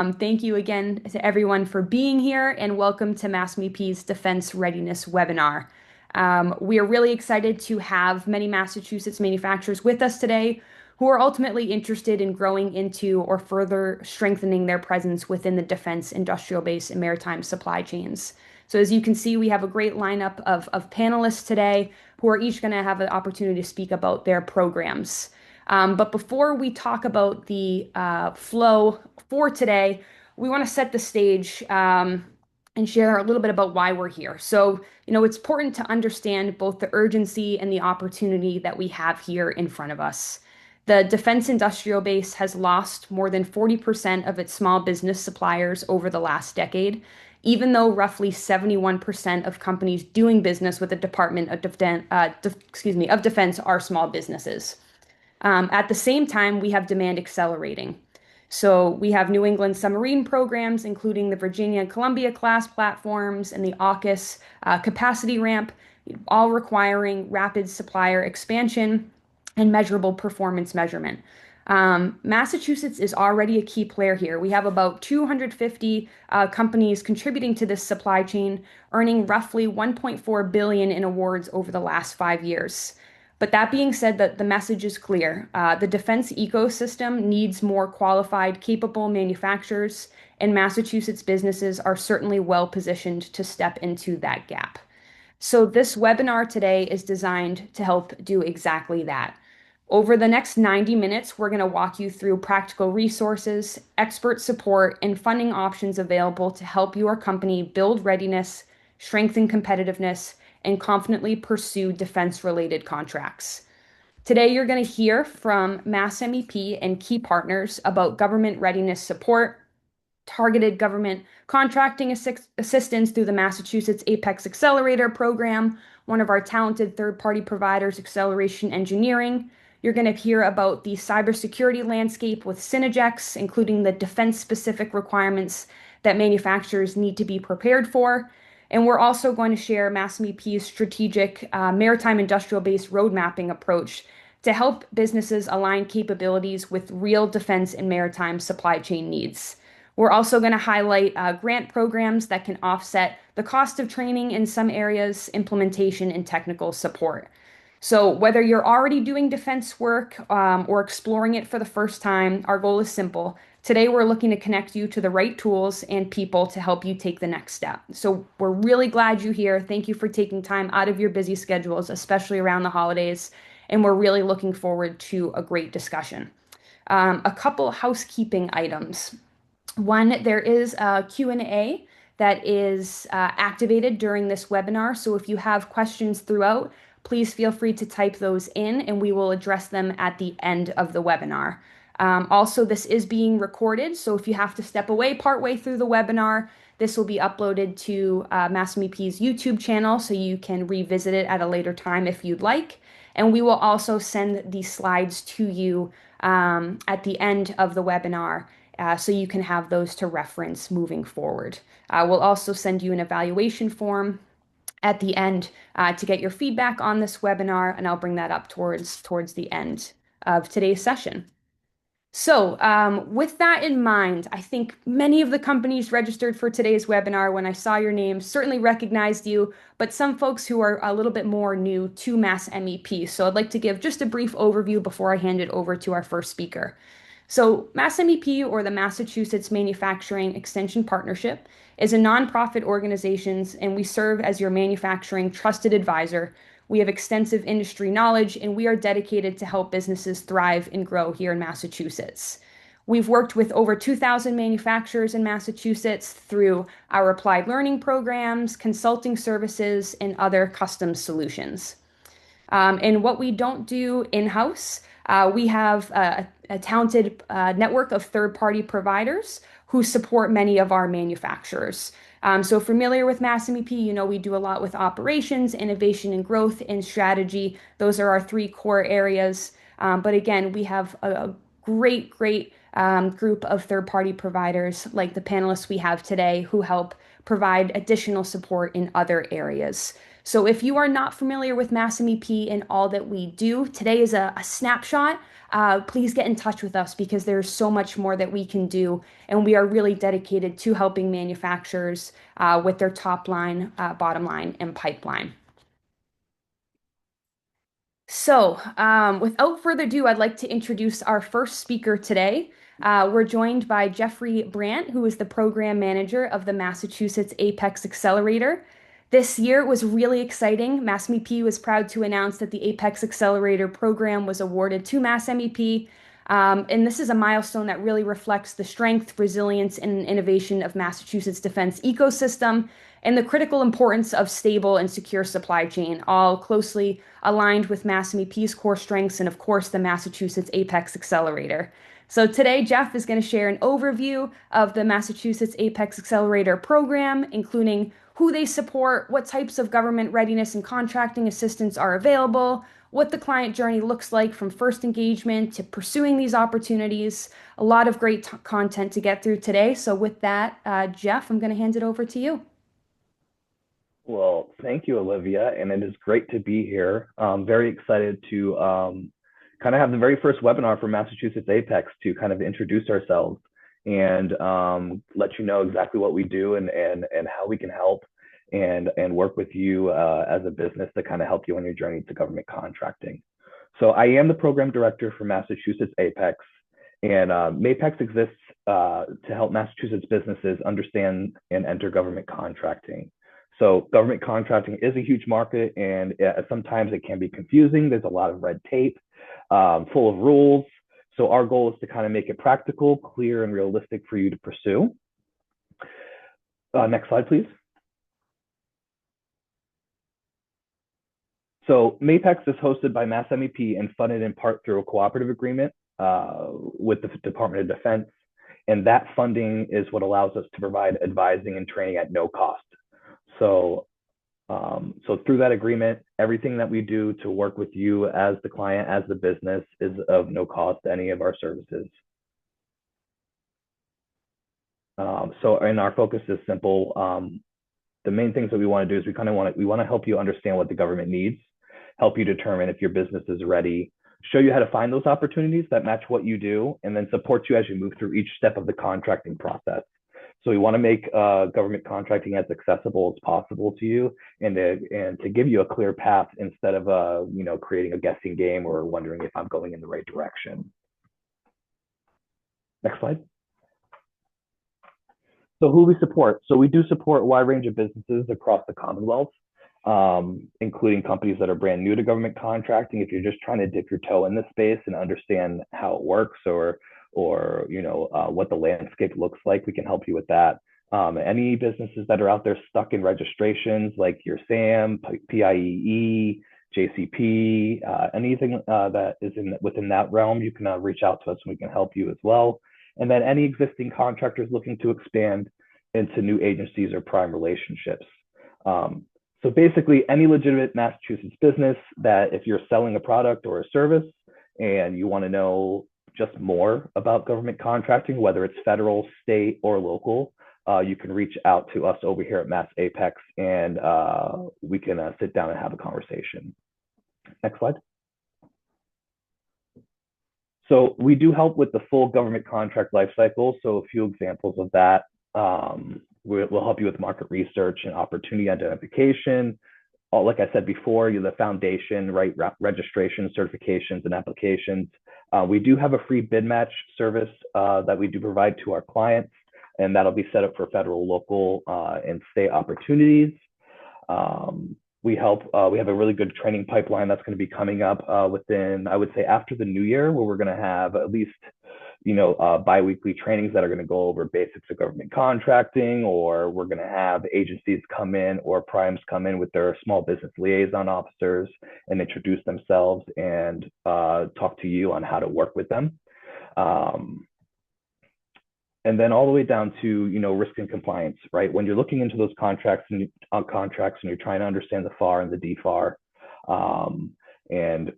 Thank you again to everyone for being here and welcome to MassMEP's Defense Readiness webinar. We are really excited to have many Massachusetts manufacturers with us today who are ultimately interested in growing into or further strengthening their presence within the defense, industrial base, and maritime supply chains. So as you can see, we have a great lineup of panelists today who are each going to have an opportunity to speak about their programs. But before we talk about the flow for today, we want to set the stage and share a little bit about why we're here. So, it's important to understand both the urgency and the opportunity that we have here in front of us. The defense industrial base has lost more than 40% of its small business suppliers over the last decade, even though roughly 71% of companies doing business with the Department of Defense are small businesses. At the same time, we have demand accelerating. So we have New England submarine programs, including the Virginia and Columbia class platforms and the AUKUS capacity ramp, all requiring rapid supplier expansion and measurable performance measurement. Massachusetts is already a key player here. We have about 250 companies contributing to this supply chain, earning roughly 1.4 billion in awards over the last 5 years. But that being said, the message is clear. The defense ecosystem needs more qualified, capable manufacturers, and Massachusetts businesses are certainly well positioned to step into that gap. So this webinar today is designed to help do exactly that. Over the next 90 minutes, we're going to walk you through practical resources, expert support, and funding options available to help your company build readiness, strengthen competitiveness, and confidently pursue defense-related contracts. Today, you're going to hear from MassMEP and key partners about government readiness support, targeted government contracting assistance through the Massachusetts APEX Accelerator program, one of our talented third-party providers, Acceleration Engineering. You're going to hear about the cybersecurity landscape with Synagex, including the defense-specific requirements that manufacturers need to be prepared for. And we're also going to share MassMEP's strategic maritime industrial base road mapping approach to help businesses align capabilities with real defense and maritime supply chain needs. We're also going to highlight grant programs that can offset the cost of training in some areas, implementation, and technical support. So whether you're already doing defense work or exploring it for the first time, our goal is simple. Today, we're looking to connect you to the right tools and people to help you take the next step. So we're really glad you're here. Thank you for taking time out of your busy schedules, especially around the holidays. And we're really looking forward to a great discussion. A couple housekeeping items. One, there is a Q&A that is activated during this webinar. So if you have questions throughout, please feel free to type those in and we will address them at the end of the webinar. Also, this is being recorded, so if you have to step away partway through the webinar, this will be uploaded to MassMEP's YouTube channel, so you can revisit it at a later time if you'd like. And we will also send the slides to you at the end of the webinar, so you can have those to reference moving forward. We'll also send you an evaluation form at the end to get your feedback on this webinar, and I'll bring that up towards the end of today's session. So with that in mind, I think many of the companies registered for today's webinar, when I saw your name, certainly recognized you, but some folks who are a little bit more new to MassMEP. So I'd like to give just a brief overview before I hand it over to our first speaker. So MassMEP, or the Massachusetts Manufacturing Extension Partnership, is a nonprofit organization, and we serve as your manufacturing trusted advisor. We have extensive industry knowledge, and we are dedicated to help businesses thrive and grow here in Massachusetts. We've worked with over 2,000 manufacturers in Massachusetts through our applied learning programs, consulting services, and other custom solutions. And what we don't do in-house, we have a talented network of third-party providers who support many of our manufacturers. So familiar with MassMEP, we do a lot with operations, innovation and growth, and strategy. Those are our three core areas. But again, we have a great group of third-party providers like the panelists we have today who help provide additional support in other areas. So if you are not familiar with MassMEP and all that we do, today is a snapshot. Please get in touch with us because there's so much more that we can do, and we are really dedicated to helping manufacturers with their top line, bottom line, and pipeline. So, without further ado, I'd like to introduce our first speaker today. We're joined by Jeffrey Brandt, who is the program manager of the Massachusetts APEX Accelerator. This year was really exciting. MassMEP was proud to announce that the APEX Accelerator program was awarded to MassMEP. And this is a milestone that really reflects the strength, resilience, and innovation of Massachusetts defense ecosystem and the critical importance of stable and secure supply chain, all closely aligned with MassMEP's core strengths and, of course, the Massachusetts APEX Accelerator. So today, Jeff is going to share an overview of the Massachusetts APEX Accelerator program, including who they support, what types of government readiness and contracting assistance are available, what the client journey looks like from first engagement to pursuing these opportunities. A lot of great content to get through today. So with that, Jeff, I'm going to hand it over to you. Well, thank you, Olivia, and it is great to be here. I'm very excited to kind of have the very first webinar for Massachusetts Apex to kind of introduce ourselves and let you know exactly what we do and how we can help and work with you as a business to kind of help you on your journey to government contracting. So I am the program director for Massachusetts Apex, and MAPEX exists to help Massachusetts businesses understand and enter government contracting. So government contracting is a huge market, and sometimes it can be confusing. There's a lot of red tape, full of rules. So our goal is to kind of make it practical, clear, and realistic for you to pursue. Next slide, please. So MAPEX is hosted by MassMEP and funded in part through a cooperative agreement with the Department of Defense. And that funding is what allows us to provide advising and training at no cost. So through that agreement, everything that we do to work with you as the client, as the business, is of no cost to any of our services. And our focus is simple. The main things that we want to do is we want to help you understand what the government needs, help you determine if your business is ready, show you how to find those opportunities that match what you do, and then support you as you move through each step of the contracting process. So we want to make government contracting as accessible as possible to you, and to give you a clear path instead of creating a guessing game or wondering if I'm going in the right direction. Next slide. So who we support? So we do support a wide range of businesses across the Commonwealth, including companies that are brand new to government contracting. If you're just trying to dip your toe in this space and understand how it works or what the landscape looks like, we can help you with that. Any businesses that are out there stuck in registrations like your SAM, PIEE, JCP, anything that is within that realm, you can reach out to us and we can help you as well. And then any existing contractors looking to expand into new agencies or prime relationships. So basically, any legitimate Massachusetts business that if you're selling a product or a service and you want to know just more about government contracting, whether it's federal, state, or local, you can reach out to us over here at Mass Apex, and we can sit down and have a conversation. Next slide. So we do help with the full government contract lifecycle. So a few examples of that. We'll help you with market research and opportunity identification. Like I said before, you're the foundation, right? Registration, certifications, and applications. We do have a free bid match service that we do provide to our clients, and that'll be set up for federal, local, and state opportunities. We have a really good training pipeline that's going to be coming up within, I would say, after the new year, where we're going to have at least bi-weekly trainings that are going to go over basics of government contracting, or we're going to have agencies come in or primes come in with their small business liaison officers and introduce themselves and talk to you on how to work with them. And then all the way down to risk and compliance, right? When you're looking into those contracts and you're trying to understand the FAR and the DFAR, and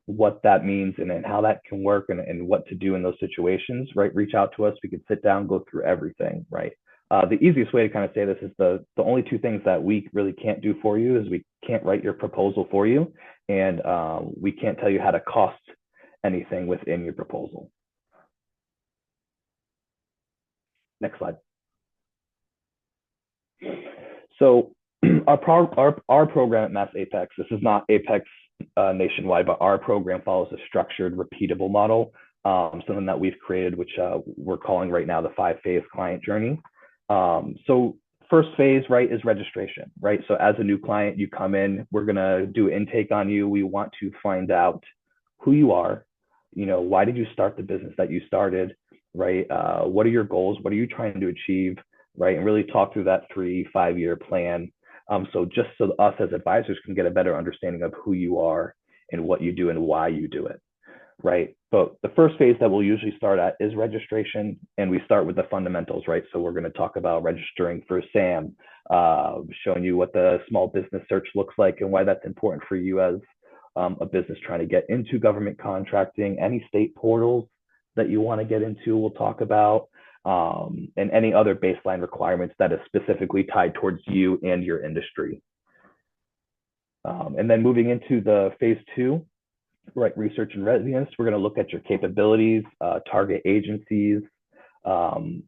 what that means and how that can work and what to do in those situations, right? Reach out to us. We could sit down, go through everything, right? The easiest way to kind of say this is the only two things that we really can't do for you is we can't write your proposal for you, and we can't tell you how to cost anything within your proposal. Next slide. So our program at Mass Apex, this is not Apex nationwide, but our program follows a structured, repeatable model, something that we've created, which we're calling right now the 5-phase client journey. So first phase, right, is registration, right? So as a new client, you come in, we're gonna do intake on you. We want to find out who you are, why did you start the business that you started, right? What are your goals? What are you trying to achieve, right? And really talk through that 3-5 year plan. So just so us as advisors can get a better understanding of who you are and what you do and why you do it, right? But the first phase that we'll usually start at is registration, and we start with the fundamentals, right? So we're going to talk about registering for SAM, showing you what the small business search looks like and why that's important for you as a business trying to get into government contracting, any state portals that you want to get into, we'll talk about, and any other baseline requirements that is specifically tied towards you and your industry. And then moving into the phase 2, right, research and readiness, we're going to look at your capabilities, target agencies,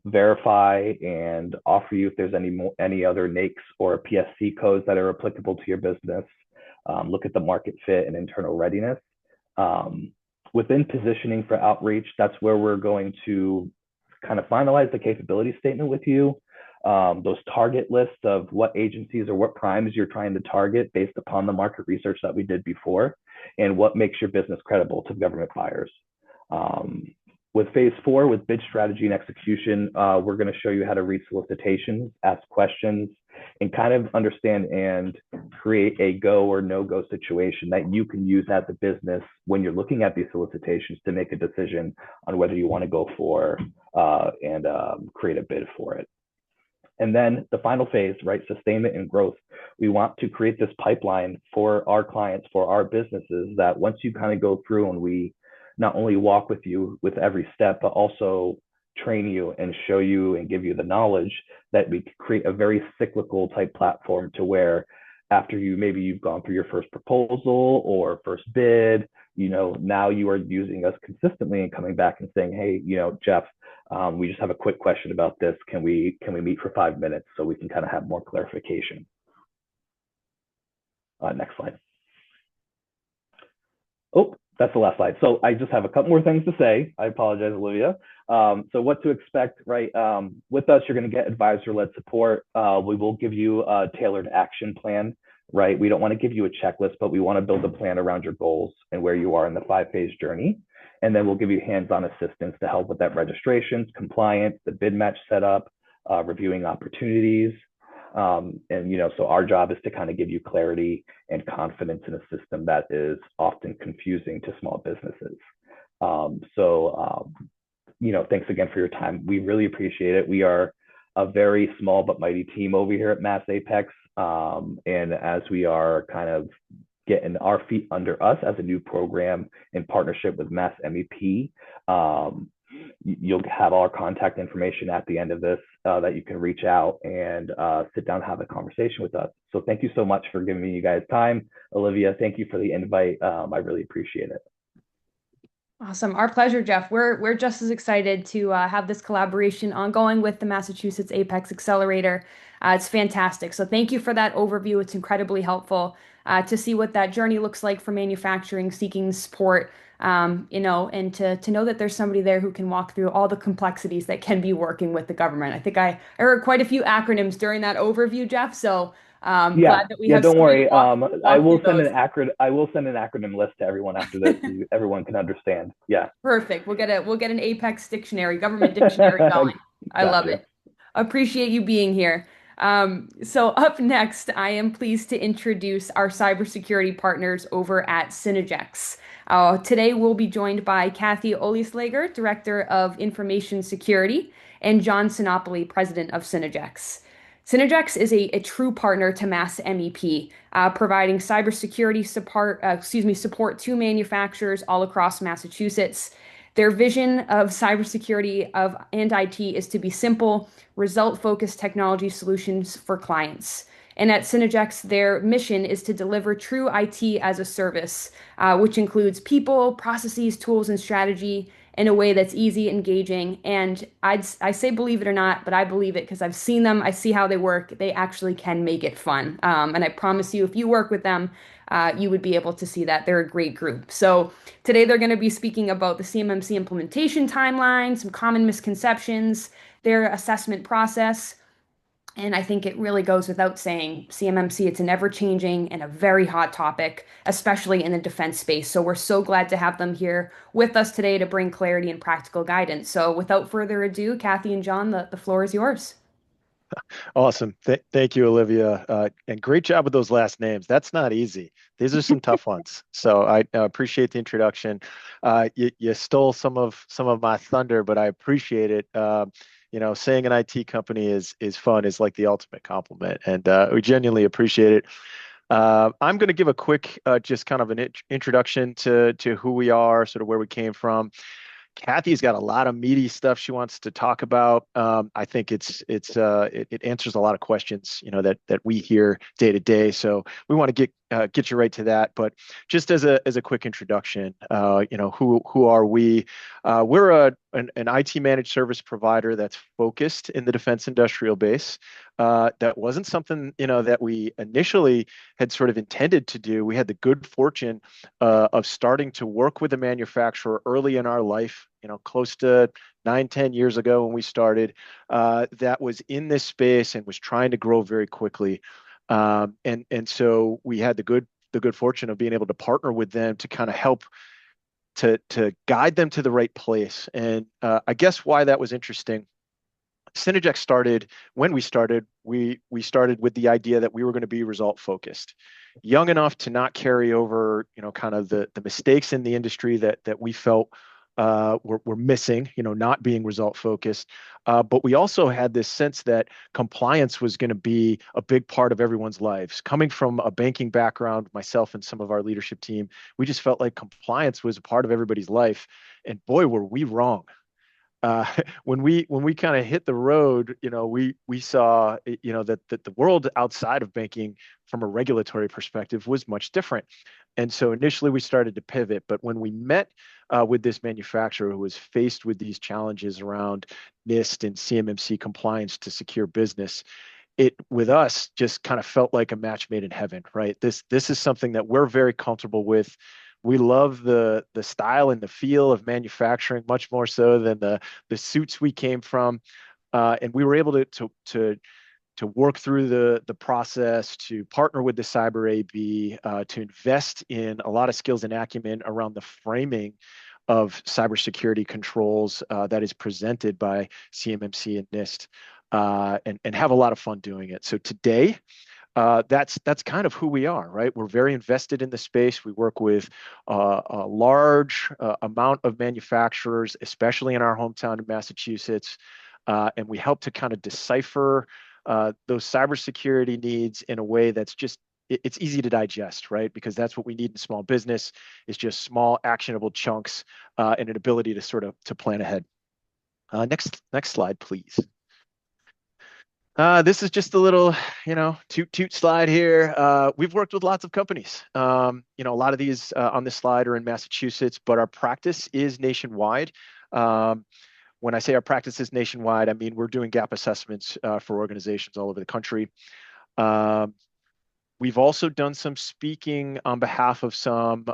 verify and offer you if there's any other NAICS or PSC codes that are applicable to your business. Look at the market fit and internal readiness. Within positioning for outreach, that's where we're going to kind of finalize the capability statement with you. Those target lists of what agencies or what primes you're trying to target based upon the market research that we did before, and what makes your business credible to government buyers. With phase 4, with bid strategy and execution, we're going to show you how to read solicitations, ask questions, and kind of understand and create a go or no-go situation that you can use as a business when you're looking at these solicitations to make a decision on whether you want to go for and create a bid for it. And then the final phase, right, sustainment and growth. We want to create this pipeline for our clients, for our businesses, that once you kind of go through and we not only walk with you with every step, but also train you and show you and give you the knowledge, that we create a very cyclical type platform to where after maybe you've gone through your first proposal or first bid, now you are using us consistently and coming back and saying, hey, Jeff, we just have a quick question about this. Can we meet for 5 minutes so we can kind of have more clarification? Next slide. Oh, that's the last slide. So I just have a couple more things to say. I apologize, Olivia. So what to expect, right? With us, you're going to get advisor-led support. We will give you a tailored action plan, right? We don't want to give you a checklist, but we want to build a plan around your goals and where you are in the 5-phase journey. And then we'll give you hands-on assistance to help with that registrations, compliance, the bid match setup, reviewing opportunities. So our job is to kind of give you clarity and confidence in a system that is often confusing to small businesses. Thanks again for your time. We really appreciate it. We are a very small but mighty team over here at Mass Apex. And as we are kind of getting our feet under us as a new program in partnership with MassMEP, you'll have our contact information at the end of this that you can reach out and sit down and have a conversation with us. So thank you so much for giving me you guys time. Olivia, thank you for the invite. I really appreciate it. Awesome. Our pleasure, Jeff. We're just as excited to have this collaboration ongoing with the Massachusetts Apex Accelerator. It's fantastic. So thank you for that overview. It's incredibly helpful to see what that journey looks like for manufacturing, seeking support, and to know that there's somebody there who can walk through all the complexities that can be working with the government. I think I heard quite a few acronyms during that overview, Jeff. So glad that we have don't somebody worry. to I walk will through send those. an acronym list to everyone after this so everyone can understand. Yeah. Perfect. We'll get an Apex dictionary, government dictionary going. I love Gotcha. it. Appreciate you being here. So up next, I am pleased to introduce our cybersecurity partners over at Synagex. Today we'll be joined by Kathy Olieslager, Director of Information Security, and John Sinopoli, President of Synagex. Synagex is a true partner to MassMEP, providing cybersecurity support to manufacturers all across Massachusetts. Their vision of cybersecurity and IT is to be simple, result-focused technology solutions for clients. And at Synagex, their mission is to deliver true IT as a service, which includes people, processes, tools, and strategy in a way that's easy, engaging, and I say believe it or not, but I believe it because I've seen them. I see how they work. They actually can make it fun, and I promise you, if you work with them, you would be able to see that they're a great group. So today they're going to be speaking about the CMMC implementation timeline, some common misconceptions, their assessment process. And I think it really goes without saying, CMMC, it's an ever-changing and a very hot topic, especially in the defense space. So we're so glad to have them here with us today to bring clarity and practical guidance. So without further ado, Kathy and John, the floor is yours. Awesome. Thank you, Olivia. And great job with those last names. That's not easy. These are some tough ones. So I appreciate the introduction. You stole some of my thunder, but I appreciate it. Saying an IT company is fun is like the ultimate compliment, and we genuinely appreciate it. I'm going to give a quick, just kind of an introduction to who we are, sort of where we came from. Kathy's got a lot of meaty stuff she wants to talk about. I think it answers a lot of questions, that we hear day to day. So we want to get you right to that. But just as a quick introduction, who are we? We're an IT managed service provider that's focused in the defense industrial base. That wasn't something that we initially had sort of intended to do. We had the good fortune of starting to work with a manufacturer early in our life, close to 9, 10 years ago when we started, that was in this space and was trying to grow very quickly. And so we had the good fortune of being able to partner with them to kind of help to guide them to the right place. And I guess why that was interesting. Synagex started when we started with the idea that we were going to be result focused, young enough to not carry over, kind of the mistakes in the industry that we felt were missing, not being result focused. But we also had this sense that compliance was going to be a big part of everyone's lives. Coming from a banking background, myself and some of our leadership team, we just felt like compliance was a part of everybody's life. And boy, were we wrong. uh, when we kind of hit the road, we saw, that the world outside of banking from a regulatory perspective was much different. And so initially we started to pivot, but when we met with this manufacturer who was faced with these challenges around NIST and CMMC compliance to secure business, it with us just kind of felt like a match made in heaven, right? This is something that we're very comfortable with. We love the style and the feel of manufacturing much more so than the suits we came from, and we were able to work through the process, to partner with the cyber AB, to invest in a lot of skills and acumen around the framing of cybersecurity controls that is presented by CMMC and NIST, and have a lot of fun doing it. So today, that's kind of who we are, right? We're very invested in the space. We work with a large amount of manufacturers, especially in our hometown in Massachusetts, and we help to kind of decipher those cybersecurity needs in a way that's just it's easy to digest, right? Because that's what we need in small business is just small, actionable chunks, and an ability to sort of to plan ahead. Next slide, please. This is just a little, toot slide here. We've worked with lots of companies. A lot of these on this slide are in Massachusetts, but our practice is nationwide. When I say our practice is nationwide, I mean we're doing gap assessments for organizations all over the country. We've also done some speaking on behalf of some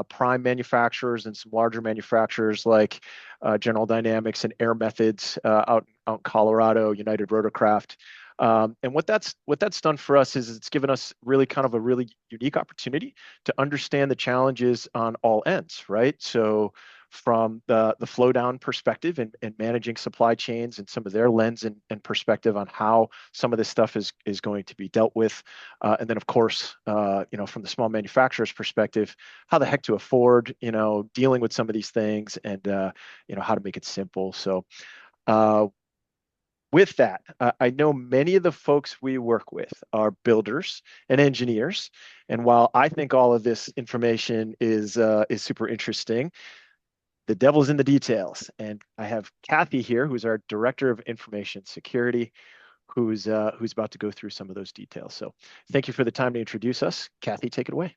prime manufacturers and some larger manufacturers like General Dynamics and Air Methods out in Colorado, United Rotorcraft. And what that's done for us is it's given us really kind of a really unique opportunity to understand the challenges on all ends, right? So from the flow down perspective and managing supply chains and some of their lens and perspective on how some of this stuff is going to be dealt with. And then of course, from the small manufacturer's perspective, how the heck to afford, dealing with some of these things and, how to make it simple. So with that, I know many of the folks we work with are builders and engineers, and while I think all of this information is super interesting, the devil's in the details. And I have Kathy here, who's our Director of Information Security, who's about to go through some of those details. So thank you for the time to introduce us. Kathy, take it away.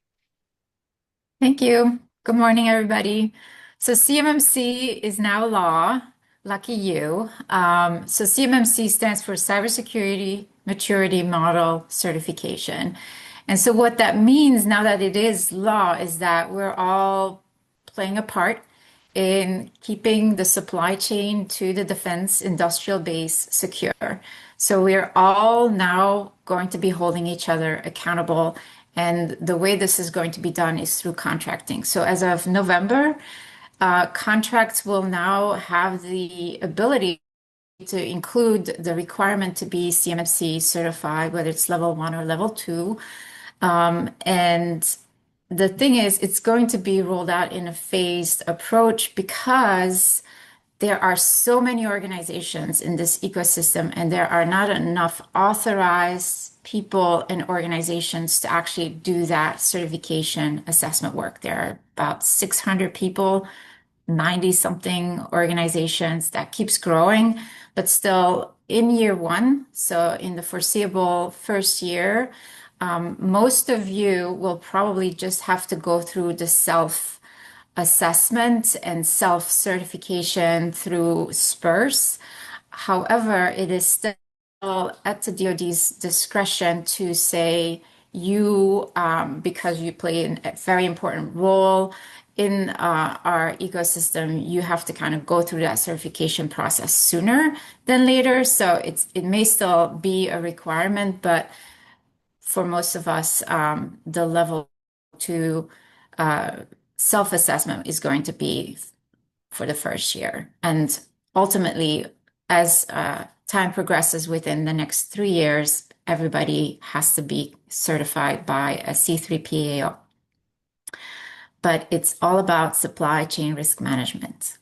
Thank you. Good morning, everybody. So CMMC is now law. Lucky you. So CMMC stands for Cybersecurity Maturity Model Certification. And so what that means now that it is law is that we're all playing a part in keeping the supply chain to the defense industrial base secure. So we're all now going to be holding each other accountable. And the way this is going to be done is through contracting. So as of November, contracts will now have the ability to include the requirement to be CMMC certified, whether it's level 1 or level 2. And the thing is, it's going to be rolled out in a phased approach because there are so many organizations in this ecosystem, and there are not enough authorized people and organizations to actually do that certification assessment work. There are about 600 people, 90 something organizations. That keeps growing, but still in year one, so in the foreseeable first year, most of you will probably just have to go through the self-assessment and self-certification through SPURS. However, it is still at the DoD's discretion to say you, because you play a very important role in our ecosystem, you have to kind of go through that certification process sooner than later. So it may still be a requirement, but for most of us, the level 2 self-assessment is going to be for the first year. And ultimately, as time progresses within the next 3 years, everybody has to be certified by a C3 PAO. But it's all about supply chain risk management.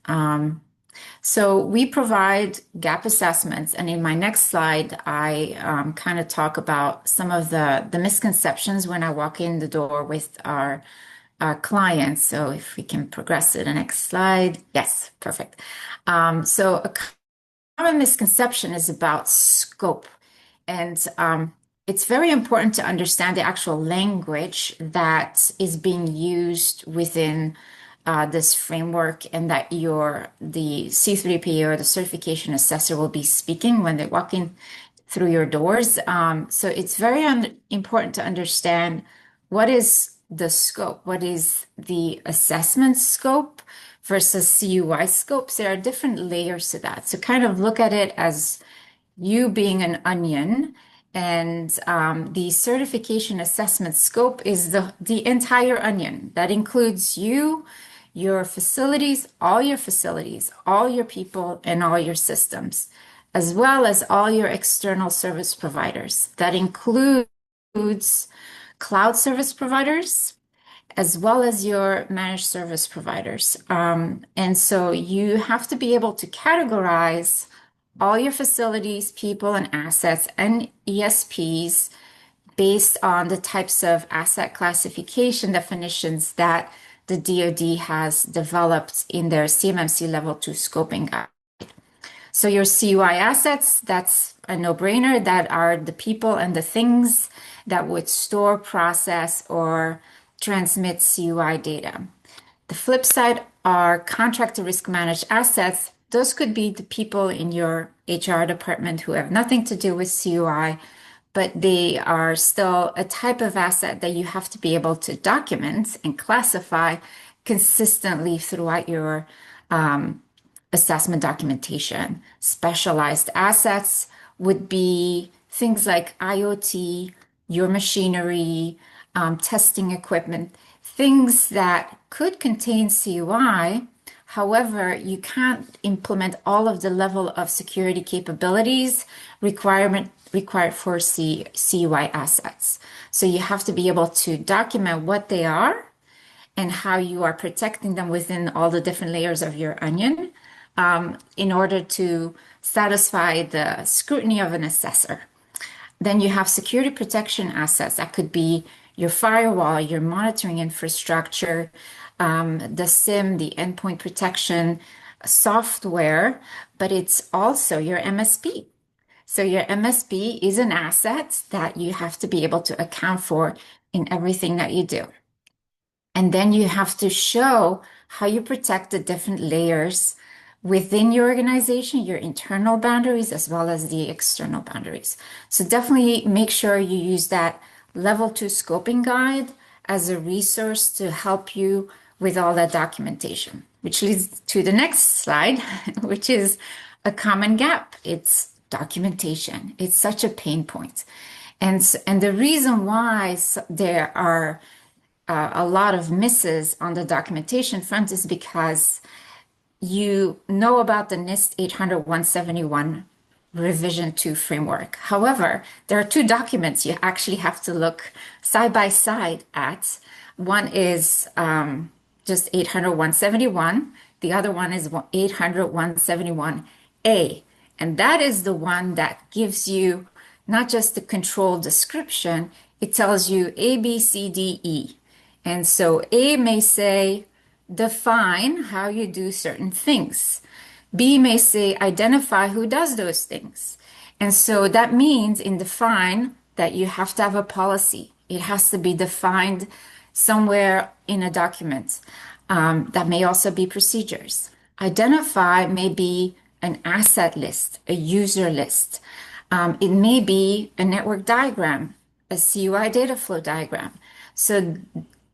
So we provide gap assessments, and in my next slide, I kind of talk about some of the misconceptions when I walk in the door with our clients. So if we can progress to the next slide. Yes, perfect. So a common misconception is about scope. And it's very important to understand the actual language that is being used within this framework, and that the C3PA or the certification assessor will be speaking when they're walking through your doors. So it's very important to understand what is the scope, what is the assessment scope versus CUI scopes. There are different layers to that. So kind of look at it as you being an onion, and the certification assessment scope is the entire onion. That includes you, your facilities, all your people, and all your systems, as well as all your external service providers. That includes cloud service providers, as well as your managed service providers. And so you have to be able to categorize all your facilities, people, and assets, and ESPs based on the types of asset classification definitions that the DoD has developed in their CMMC Level 2 scoping guide. So your CUI assets, that's a no-brainer. That are the people and the things that would store, process, or transmit CUI data. The flip side are contract to risk managed assets. Those could be the people in your HR department who have nothing to do with CUI, but they are still a type of asset that you have to be able to document and classify consistently throughout your assessment documentation. Specialized assets would be things like IoT, your machinery, testing equipment, things that could contain CUI. However, you can't implement all of the level of security capabilities required for CUI assets. So you have to be able to document what they are and how you are protecting them within all the different layers of your onion. in order to satisfy the scrutiny of an assessor. Then you have security protection assets. That could be your firewall, your monitoring infrastructure, the SIM, the endpoint protection software, but it's also your MSP. So your MSP is an asset that you have to be able to account for in everything that you do. And then you have to show how you protect the different layers within your organization, your internal boundaries, as well as the external boundaries. So definitely make sure you use that level 2 scoping guide as a resource to help you with all that documentation, which leads to the next slide, which is a common gap. It's documentation. It's such a pain point. And the reason why there are a lot of misses on the documentation front is because you know about the NIST 800-171 revision 2 framework. However, there are two documents you actually have to look side by side at. One is just 800-171. The other one is 800-171A. And that is the one that gives you not just the control description, it tells you A, B, C, D, E. And so A may say, define how you do certain things. B may say, identify who does those things. And so that means in define that you have to have a policy. It has to be defined somewhere in a document. That may also be procedures. Identify may be an asset list, a user list. It may be a network diagram, a CUI data flow diagram. So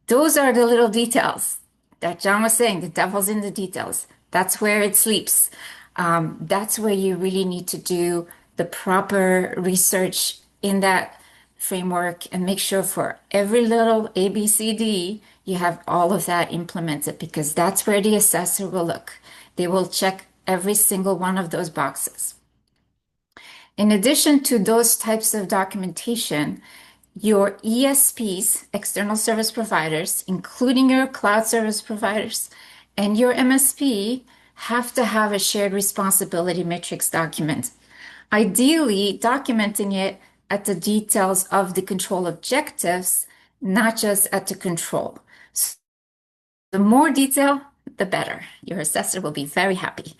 those are the little details that John was saying, the devil's in the details. That's where it sleeps. That's where you really need to do the proper research in that framework and make sure for every little A, B, C, D, you have all of that implemented because that's where the assessor will look. They will check every single one of those boxes. In addition to those types of documentation, your ESPs, external service providers, including your cloud service providers, and your MSP have to have a shared responsibility matrix document. Ideally, documenting it at the details of the control objectives, not just at the control. So the more detail, the better. Your assessor will be very happy.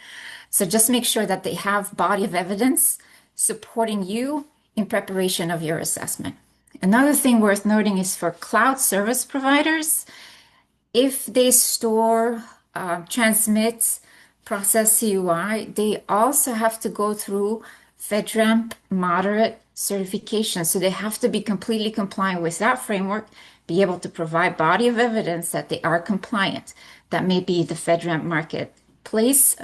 So just make sure that they have body of evidence supporting you in preparation of your assessment. Another thing worth noting is for cloud service providers, if they store, transmit, process CUI, they also have to go through FedRAMP moderate certification. So they have to be completely compliant with that framework, be able to provide body of evidence that they are compliant. That may be the FedRAMP marketplace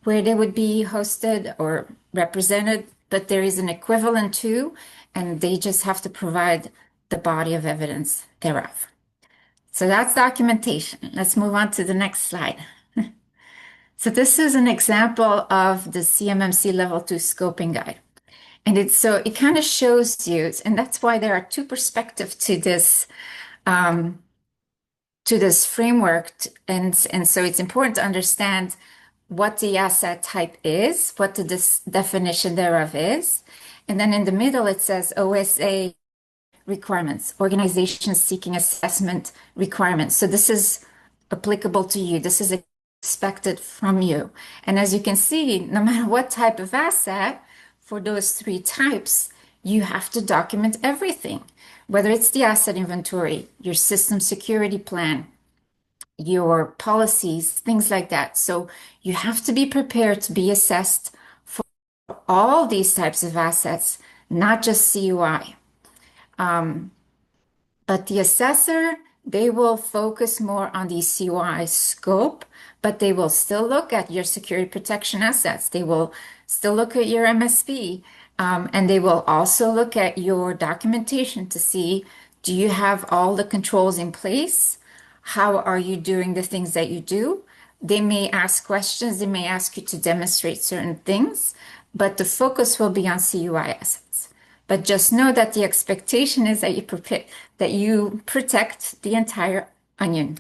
where they would be hosted or represented, but there is an equivalent too, and they just have to provide the body of evidence thereof. So that's documentation. Let's move on to the next slide. So this is an example of the CMMC Level 2 Scoping Guide. And it kind of shows you, and that's why there are two perspectives to this framework. And so it's important to understand what the asset type is, what the definition thereof is. And then in the middle, it says OSA requirements, organizations seeking assessment requirements. So this is applicable to you. This is expected from you. And as you can see, no matter what type of asset, for those three types, you have to document everything, whether it's the asset inventory, your system security plan, your policies, things like that. So you have to be prepared to be assessed for all these types of assets, not just CUI. But the assessor, they will focus more on the CUI scope, but they will still look at your security protection assets. They will still look at your MSP, and they will also look at your documentation to see, do you have all the controls in place? How are you doing the things that you do? They may ask questions. They may ask you to demonstrate certain things, but the focus will be on CUI assets. But just know that the expectation is that you protect the entire onion.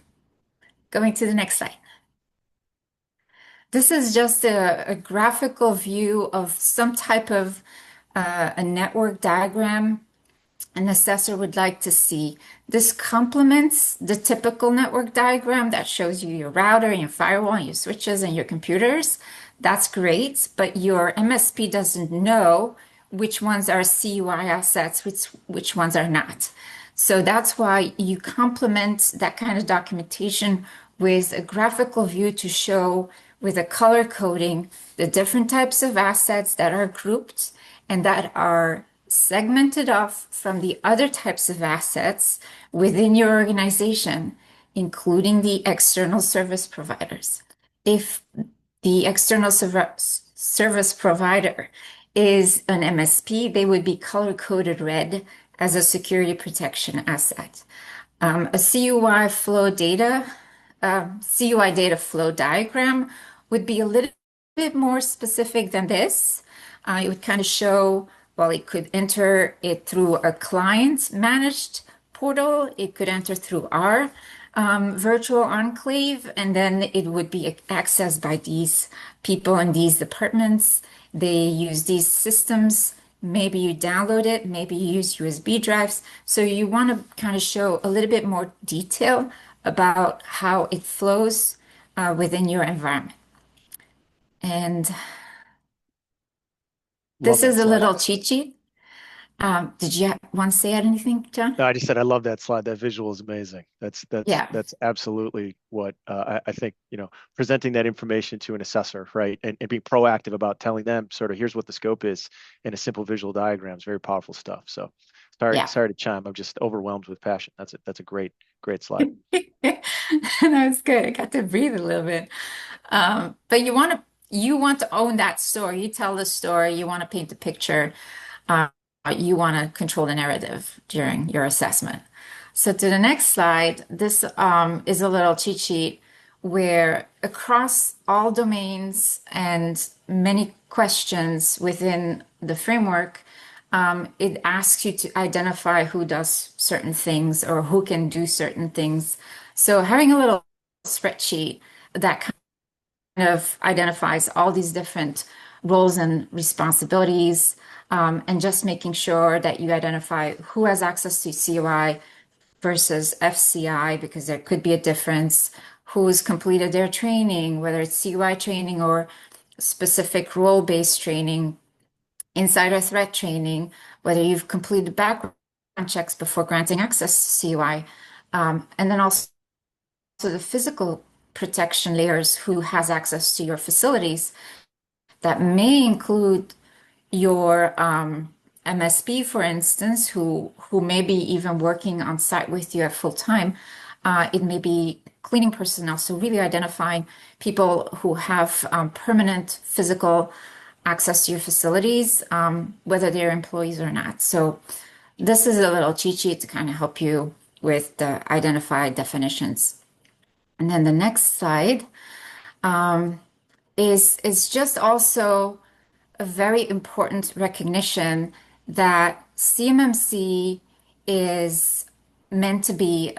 Going to the next slide. This is just a graphical view of some type of a network diagram an assessor would like to see. This complements the typical network diagram that shows you your router and your firewall and your switches and your computers. That's great, but your MSP doesn't know which ones are CUI assets, which ones are not. So that's why you complement that kind of documentation with a graphical view to show with a color coding the different types of assets that are grouped and that are segmented off from the other types of assets within your organization, including the external service providers. If the external service provider is an MSP, they would be color coded red as a security protection asset. A CUI data flow diagram would be a little bit more specific than this. It would kind of show, well, it could enter it through a client managed portal. It could enter through our virtual enclave, and then it would be accessed by these people in these departments. They use these systems. Maybe you download it, maybe you use USB drives. So you want to kind of show a little bit more detail about how it flows within your environment. And Love this that is a slide. little cheat sheet. Did you want to say anything, John? No, I just said I love that slide. That visual is amazing. Yeah, That's absolutely what I think, presenting that information to an assessor, right? And being proactive about telling them sort of here's what the scope is in a simple visual diagram is very powerful stuff. So yeah. sorry to chime. I'm just overwhelmed with passion. That's a great slide. That was good. I got to breathe a little bit. But you want to own that story. You tell the story. You want to paint the picture. Uh, you want to control the narrative during your assessment. So to the next slide, this is a little cheat sheet where across all domains and many questions within the framework, it asks you to identify who does certain things or who can do certain things. So having a little spreadsheet that kind of identifies all these different roles and responsibilities, and just making sure that you identify who has access to CUI versus FCI, because there could be a difference, who's completed their training, whether it's CUI training or specific role-based training, insider threat training, whether you've completed background checks before granting access to CUI, and then also the physical protection layers, who has access to your facilities. That may include your MSP, for instance, who may be even working on site with you at full time. It may be cleaning personnel. So really identifying people who have permanent physical access to your facilities, whether they're employees or not. So this is a little cheat sheet to kind of help you with the identified definitions. And then the next slide is just also a very important recognition that CMMC is meant to be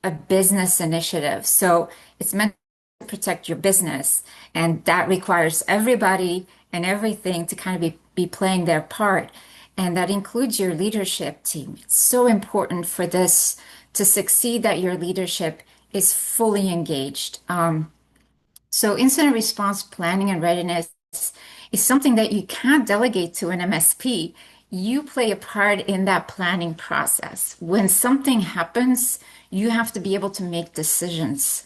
a business initiative. So it's meant to protect your business, and that requires everybody and everything to kind of be playing their part. And that includes your leadership team. It's so important for this to succeed that your leadership is fully engaged. So incident response planning and readiness is something that you can't delegate to an MSP. You play a part in that planning process. When something happens, you have to be able to make decisions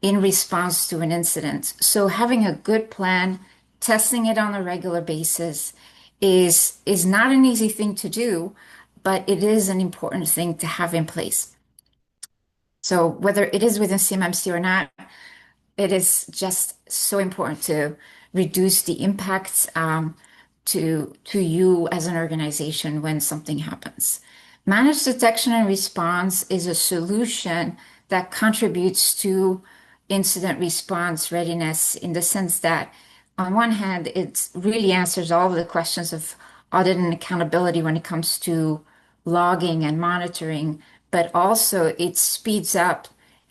in response to an incident. So having a good plan, testing it on a regular basis is not an easy thing to do, but it is an important thing to have in place. So whether it is within CMMC or not, it is just so important to reduce the impacts to you as an organization when something happens. Managed detection and response is a solution that contributes to incident response readiness in the sense that, on one hand, it really answers all of the questions of audit and accountability when it comes to logging and monitoring, but also it speeds up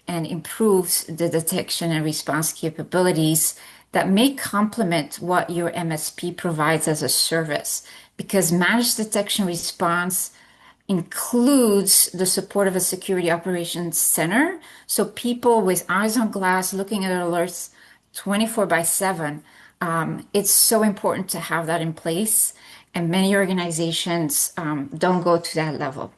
and improves the detection and response capabilities that may complement what your MSP provides as a service, because managed detection response includes the support of a security operations center. So people with eyes on glass looking at alerts 24 by 7, it's so important to have that in place. And many organizations don't go to that level.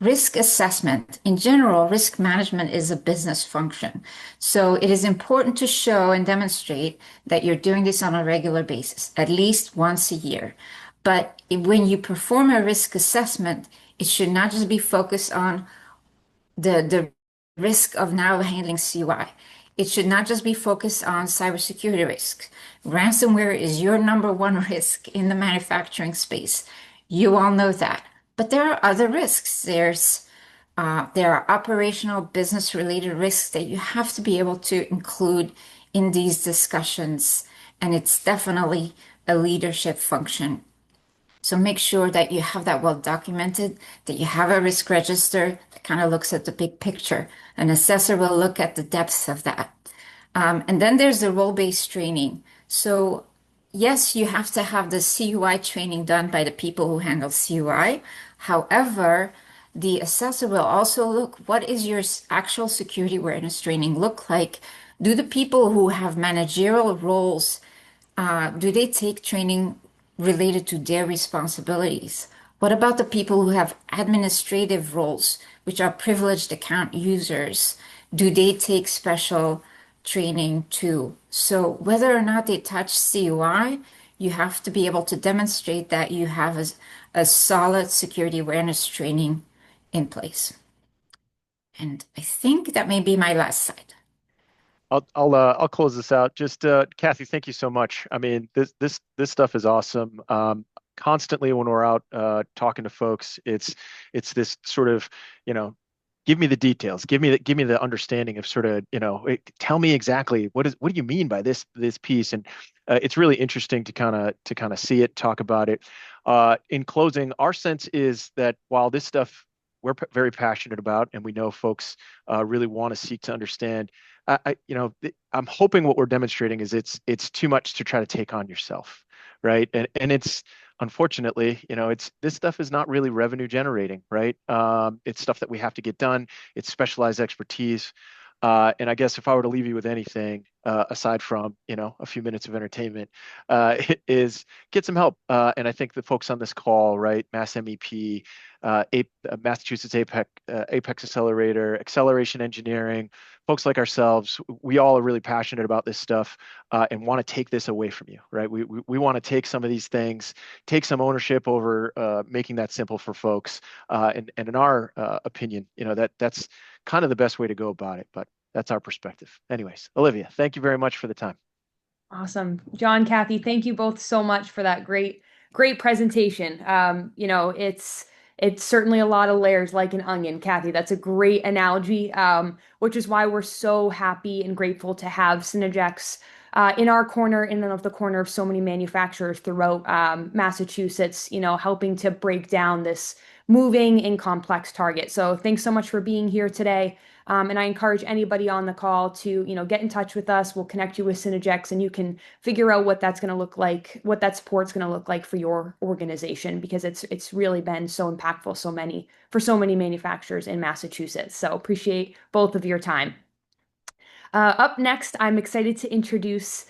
Risk assessment. In general, risk management is a business function. So it is important to show and demonstrate that you're doing this on a regular basis, at least once a year. But when you perform a risk assessment, it should not just be focused on the risk of now handling CUI. It should not just be focused on cybersecurity risks. Ransomware is your number one risk in the manufacturing space. You all know that. But there are other risks. There are operational business related risks that you have to be able to include in these discussions. And it's definitely a leadership function. So make sure that you have that well documented, that you have a risk register that kind of looks at the big picture. An assessor will look at the depths of that. And then there's the role-based training. So yes, you have to have the CUI training done by the people who handle CUI. However, the assessor will also look, what is your actual security awareness training look like? Do the people who have managerial roles, do they take training related to their responsibilities? What about the people who have administrative roles, which are privileged account users? Do they take special training too? So whether or not they touch CUI, you have to be able to demonstrate that you have a solid security awareness training in place. And I think that may be my last slide. I'll close this out. Just Kathy, thank you so much. I mean, this stuff is awesome. Constantly when we're out talking to folks, it's this sort of, you know, give me the details, give me the understanding of sort of, you know, tell me exactly what do you mean by this piece, and it's really interesting to kind of see it, talk about it. In closing, our sense is that while this stuff we're very passionate about, and we know folks really want to seek to understand. You know, I'm hoping what we're demonstrating is it's too much to try to take on yourself, right? And it's unfortunately, you know, this stuff is not really revenue generating, right? It's stuff that we have to get done. It's specialized expertise. And I guess if I were to leave you with anything, aside from, you know, a few minutes of entertainment, is get some help. And I think the folks on this call, right, MassMEP, Massachusetts APEX Accelerator, Acceleration Engineering, folks like ourselves, we all are really passionate about this stuff and want to take this away from you, right? We want to take some of these things, take some ownership over making that simple for folks. And in our opinion, you know, that's kind of the best way to go about it, but that's our perspective. Anyways, Olivia, thank you very much for the time. Awesome. John, Kathy, thank you both so much for that great presentation. You know, it's certainly a lot of layers like an onion, Kathy. That's a great analogy, which is why we're so happy and grateful to have Synagex in our corner, in and of the corner of so many manufacturers throughout Massachusetts, you know, helping to break down this moving and complex target. So thanks so much for being here today. And I encourage anybody on the call to, you know, get in touch with us. We'll connect you with Synagex, and you can figure out what that's going to look like, what that support's going to look like for your organization, because it's really been so impactful, for so many manufacturers in Massachusetts. So appreciate both of your time. Up next, I'm excited to introduce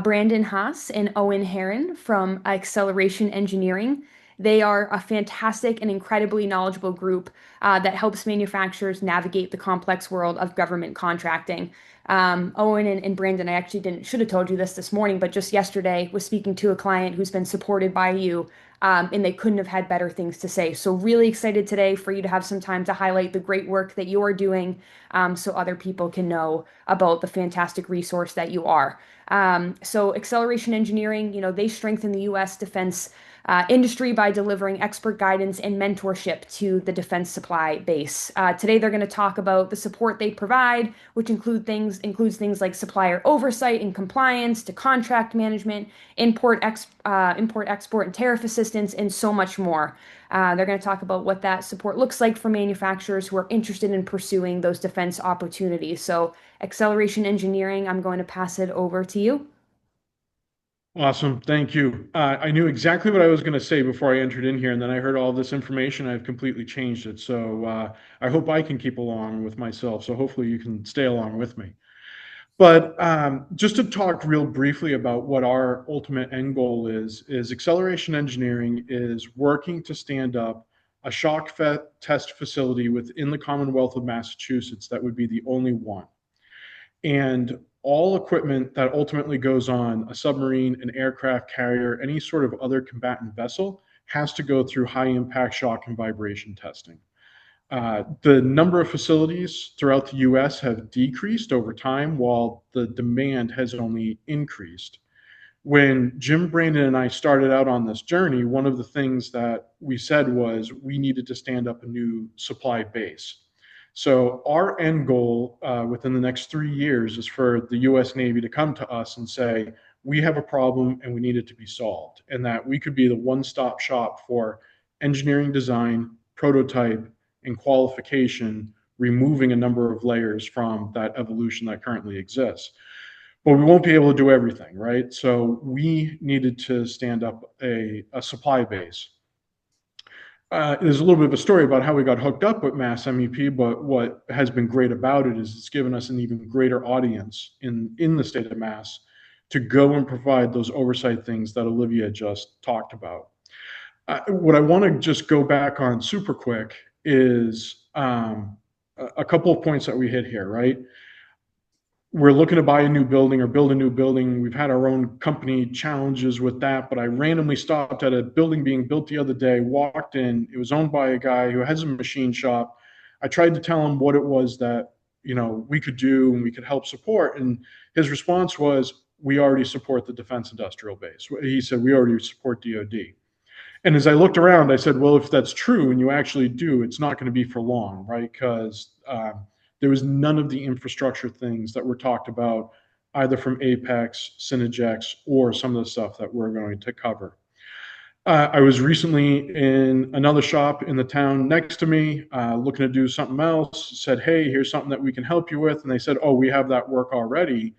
Brandon Haas and Owen Heron from Acceleration Engineering. They are a fantastic and incredibly knowledgeable group that helps manufacturers navigate the complex world of government contracting. Owen and Brandon, I actually should have told you this morning, but just yesterday was speaking to a client who's been supported by you, and they couldn't have had better things to say. So really excited today for you to have some time to highlight the great work that you're doing, so other people can know about the fantastic resource that you are. So Acceleration Engineering, you know, they strengthen the U.S. defense industry by delivering expert guidance and mentorship to the defense supply base. Today, they're going to talk about the support they provide, which includes things like supplier oversight and compliance, to contract management, import, export, and tariff assistance, and so much more. They're going to talk about what that support looks like for manufacturers who are interested in pursuing those defense opportunities. So, Acceleration Engineering, I'm going to pass it over to you. Awesome. Thank you. I knew exactly what I was going to say before I entered in here, and then I heard all this information. I've completely changed it. So I hope I can keep along with myself. So hopefully you can stay along with me. But just to talk real briefly about what our ultimate end goal is acceleration engineering is working to stand up a test facility within the Commonwealth of Massachusetts that would be the only one. And all equipment that ultimately goes on a submarine, an aircraft carrier, any sort of other combatant vessel has to go through high impact shock and vibration testing. The number of facilities throughout the US have decreased over time while the demand has only increased. When Jim, Brandon, and I started out on this journey, one of the things that we said was we needed to stand up a new supply base. So our end goal within the next 3 years is for the US Navy to come to us and say, we have a problem and we need it to be solved, and that we could be the one-stop shop for engineering design, prototype, and qualification, removing a number of layers from that evolution that currently exists. But we won't be able to do everything, right? So we needed to stand up a supply base. There's a little bit of a story about how we got hooked up with MassMEP, but what has been great about it is it's given us an even greater audience in the state of Mass to go and provide those oversight things that Olivia just talked about. What I want to just go back on super quick is a couple of points that we hit here, right? We're looking to buy a new building or build a new building. We've had our own company challenges with that, but I randomly stopped at a building being built the other day, walked in. It was owned by a guy who has a machine shop. I tried to tell him what it was that, we could do and we could help support. And his response was, we already support the Defense Industrial Base. He said, we already support DoD. And as I looked around, I said, well, if that's true and you actually do, it's not going to be for long, right? Because there was none of the infrastructure things that were talked about either from Apex, Synagex, or some of the stuff that we're going to cover. I was recently in another shop in the town next to me, looking to do something else, said, hey, here's something that we can help you with. And they said, oh, we have that work already,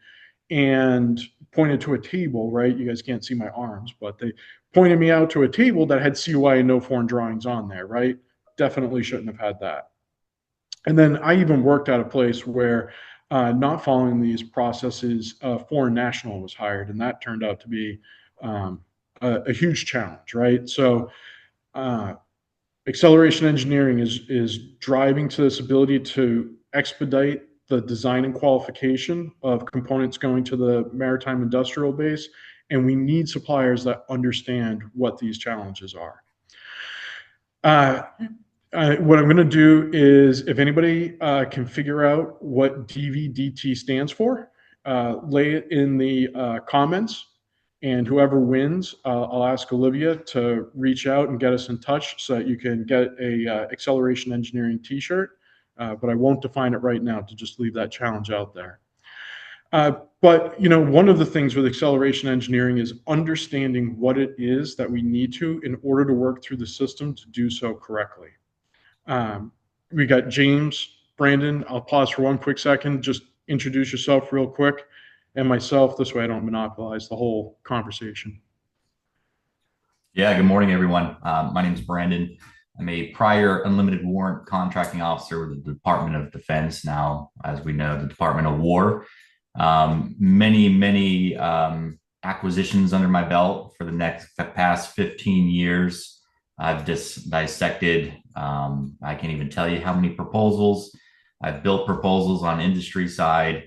and pointed to a table, right? You guys can't see my arms, but they pointed me out to a table that had CUI and no foreign drawings on there, right? Definitely shouldn't have had that. And then I even worked at a place where not following these processes, a foreign national was hired, and that turned out to be a huge challenge, right? So acceleration engineering is driving to this ability to expedite the design and qualification of components going to the maritime industrial base, and we need suppliers that understand what these challenges are. What I'm going to do is, if anybody can figure out what DVDT stands for, lay it in the comments, and whoever wins, I'll ask Olivia to reach out and get us in touch so that you can get a acceleration engineering t-shirt, but I won't define it right now, to just leave that challenge out there. But one of the things with acceleration engineering is understanding what it is that we need to in order to work through the system to do so correctly. We got James, Brandon. I'll pause for one quick second. Just introduce yourself real quick, and myself. This way I don't monopolize the whole conversation. Yeah, good morning, everyone. My name is Brandon. I'm a prior unlimited warrant contracting officer with the Department of Defense, now, as we know, the Department of War. Many acquisitions under my belt for the past 15 years. I've just dissected, I can't even tell you how many proposals. I've built proposals on industry side.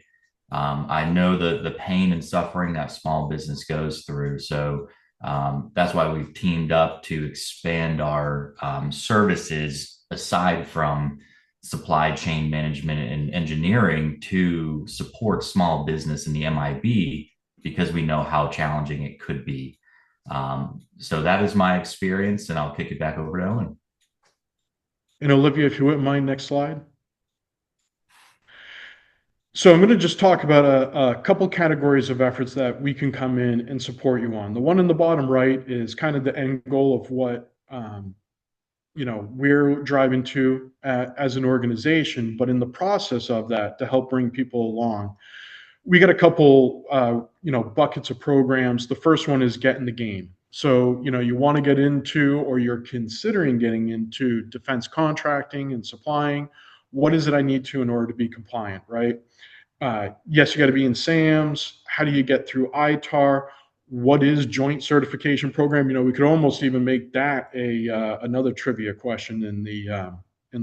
I know the pain and suffering that small business goes through. So that's why we've teamed up to expand our services aside from supply chain management and engineering to support small business in the MIB, because we know how challenging it could be. So that is my experience, and I'll kick it back over to Owen. And Olivia, if you wouldn't mind, next slide. So I'm going to just talk about a couple categories of efforts that we can come in and support you on. The one in the bottom right is kind of the end goal of what we're driving to as an organization, but in the process of that, to help bring people along, we got a couple, buckets of programs. The first one is get in the game. So, you want to get into, or you're considering getting into defense contracting and supplying. What is it I need to in order to be compliant, right? Yes, you got to be in SAMS. How do you get through ITAR? What is joint certification program? We could almost even make that another trivia question in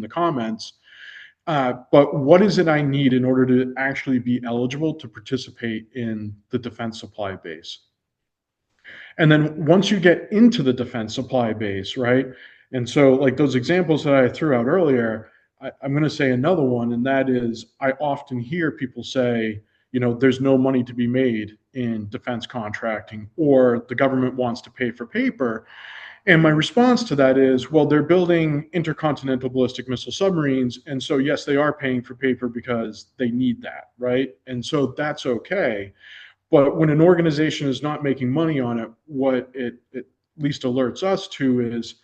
the comments. But what is it I need in order to actually be eligible to participate in the defense supply base? And then once you get into the defense supply base, right? And so, like those examples that I threw out earlier, I'm going to say another one, and that is I often hear people say, there's no money to be made in defense contracting, or the government wants to pay for paper. And my response to that is, well, they're building intercontinental ballistic missile submarines. And so, yes, they are paying for paper because they need that, right? And so that's okay. But when an organization is not making money on it, what it at least alerts us to is,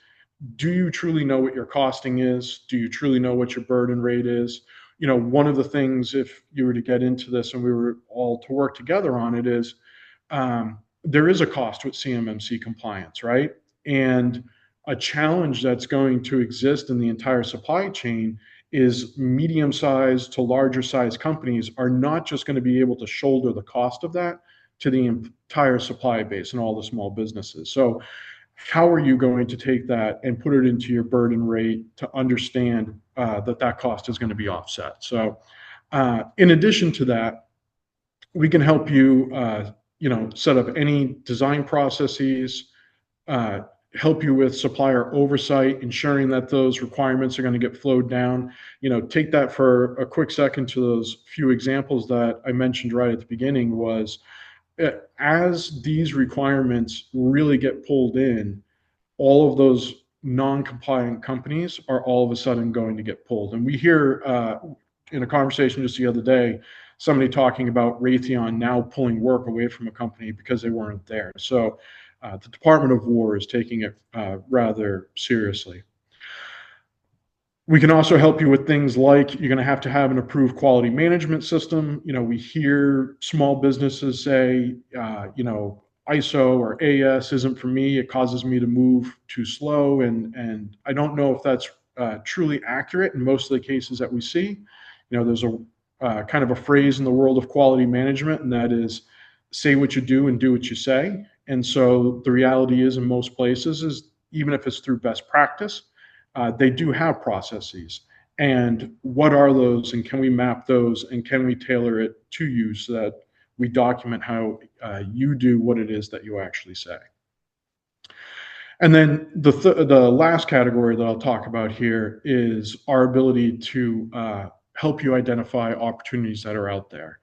do you truly know what your costing is? Do you truly know what your burden rate is? One of the things, if you were to get into this and we were all to work together on it, is there is a cost with CMMC compliance, right? And a challenge that's going to exist in the entire supply chain is medium-sized to larger-sized companies are not just going to be able to shoulder the cost of that to the entire supply base and all the small businesses. So how are you going to take that and put it into your burden rate to understand that cost is going to be offset? So in addition to that, we can help you set up any design processes, help you with supplier oversight, ensuring that those requirements are going to get flowed down. Take that for a quick second to those few examples that I mentioned right at the beginning. Was as these requirements really get pulled in, all of those non-compliant companies are all of a sudden going to get pulled. And we hear in a conversation just the other day, somebody talking about Raytheon now pulling work away from a company because they weren't there. So the Department of War is taking it rather seriously. We can also help you with things like you're going to have an approved quality management system. We hear small businesses say, ISO or AS isn't for me. It causes me to move too slow. And I don't know if that's truly accurate in most of the cases that we see. There's a kind of a phrase in the world of quality management, and that is say what you do and do what you say. And so the reality is, in most places, is even if it's through best practice, they do have processes. And what are those, and can we map those, and can we tailor it to you so that we document how you do what it is that you actually say? And then the last category that I'll talk about here is our ability to help you identify opportunities that are out there.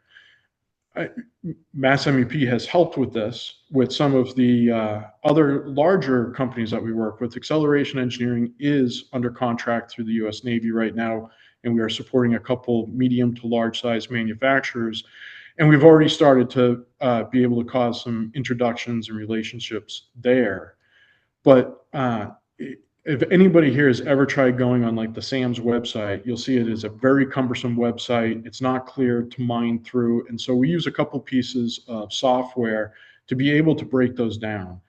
MassMEP has helped with this with some of the other larger companies that we work with. Acceleration Engineering is under contract through the US Navy right now, and we are supporting a couple medium to large size manufacturers. And we've already started to be able to cause some introductions and relationships there. But if anybody here has ever tried going on like the SAMS website, you'll see it is a very cumbersome website. It's not clear to mine through. And so we use a couple pieces of software to be able to break those down.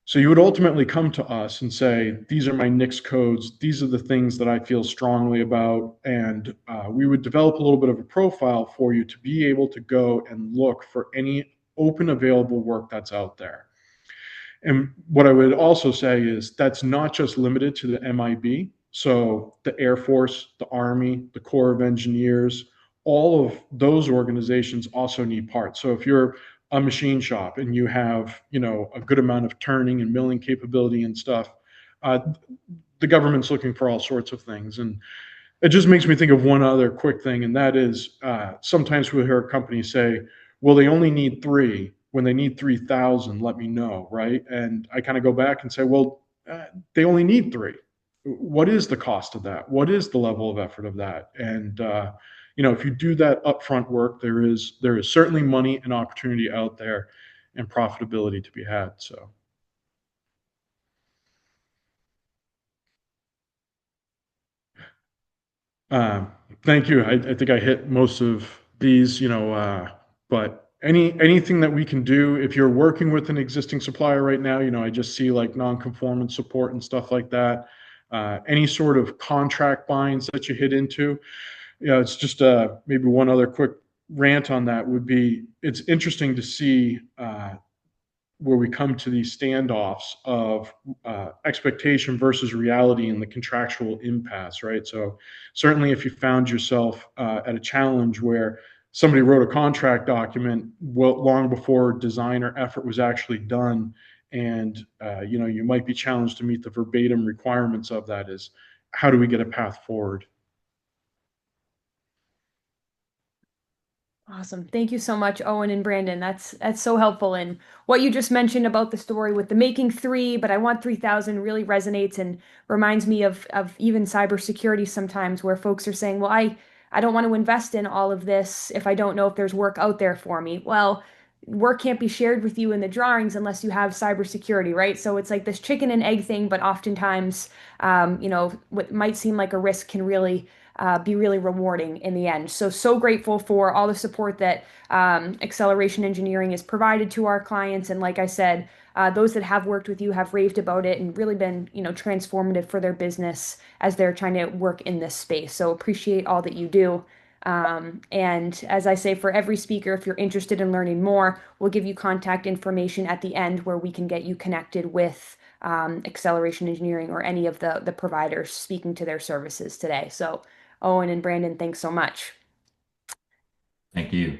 So you would ultimately come to us and say, these are my NICS codes. These are the things that I feel strongly about. And we would develop a little bit of a profile for you to be able to go and look for any open available work that's out there. And what I would also say is that's not just limited to the MIB. So the Air Force, the Army, the Corps of Engineers, all of those organizations also need parts. So if you're a machine shop and you have, a good amount of turning and milling capability and stuff, the government's looking for all sorts of things. And it just makes me think of one other quick thing, and that is sometimes we'll hear companies say, well, they only need 3. When they need 3,000, let me know, right? And I kind of go back and say, well, they only need 3. What is the cost of that? What is the level of effort of that? And if you do that upfront work, there is certainly money and opportunity out there, and profitability to be had. So. Thank you. I think I hit most of these. But anything that we can do, if you're working with an existing supplier right now, I just see like non-conformance support and stuff like that. Any sort of contract binds that you hit into, it's just maybe one other quick rant on that would be, it's interesting to see where we come to these standoffs of expectation versus reality and the contractual impasse, right? So certainly if you found yourself at a challenge where somebody wrote a contract document long before design or effort was actually done, and you might be challenged to meet the verbatim requirements of that, is how do we get a path forward? Awesome. Thank you so much, Owen and Brandon. That's so helpful. And what you just mentioned about the story with the making three, but I want 3,000 really resonates and reminds me of even cybersecurity sometimes where folks are saying, well, I don't want to invest in all of this if I don't know if there's work out there for me. Well, work can't be shared with you in the drawings unless you have cybersecurity, right? So it's like this chicken and egg thing, but oftentimes, what might seem like a risk can really be really rewarding in the end. So grateful for all the support that acceleration engineering has provided to our clients. And like I said, those that have worked with you have raved about it and really been, transformative for their business as they're trying to work in this space. So appreciate all that you do. And as I say, for every speaker, if you're interested in learning more, we'll give you contact information at the end where we can get you connected with acceleration engineering or any of the providers speaking to their services today. So Owen and Brandon, thanks so much. Thank you.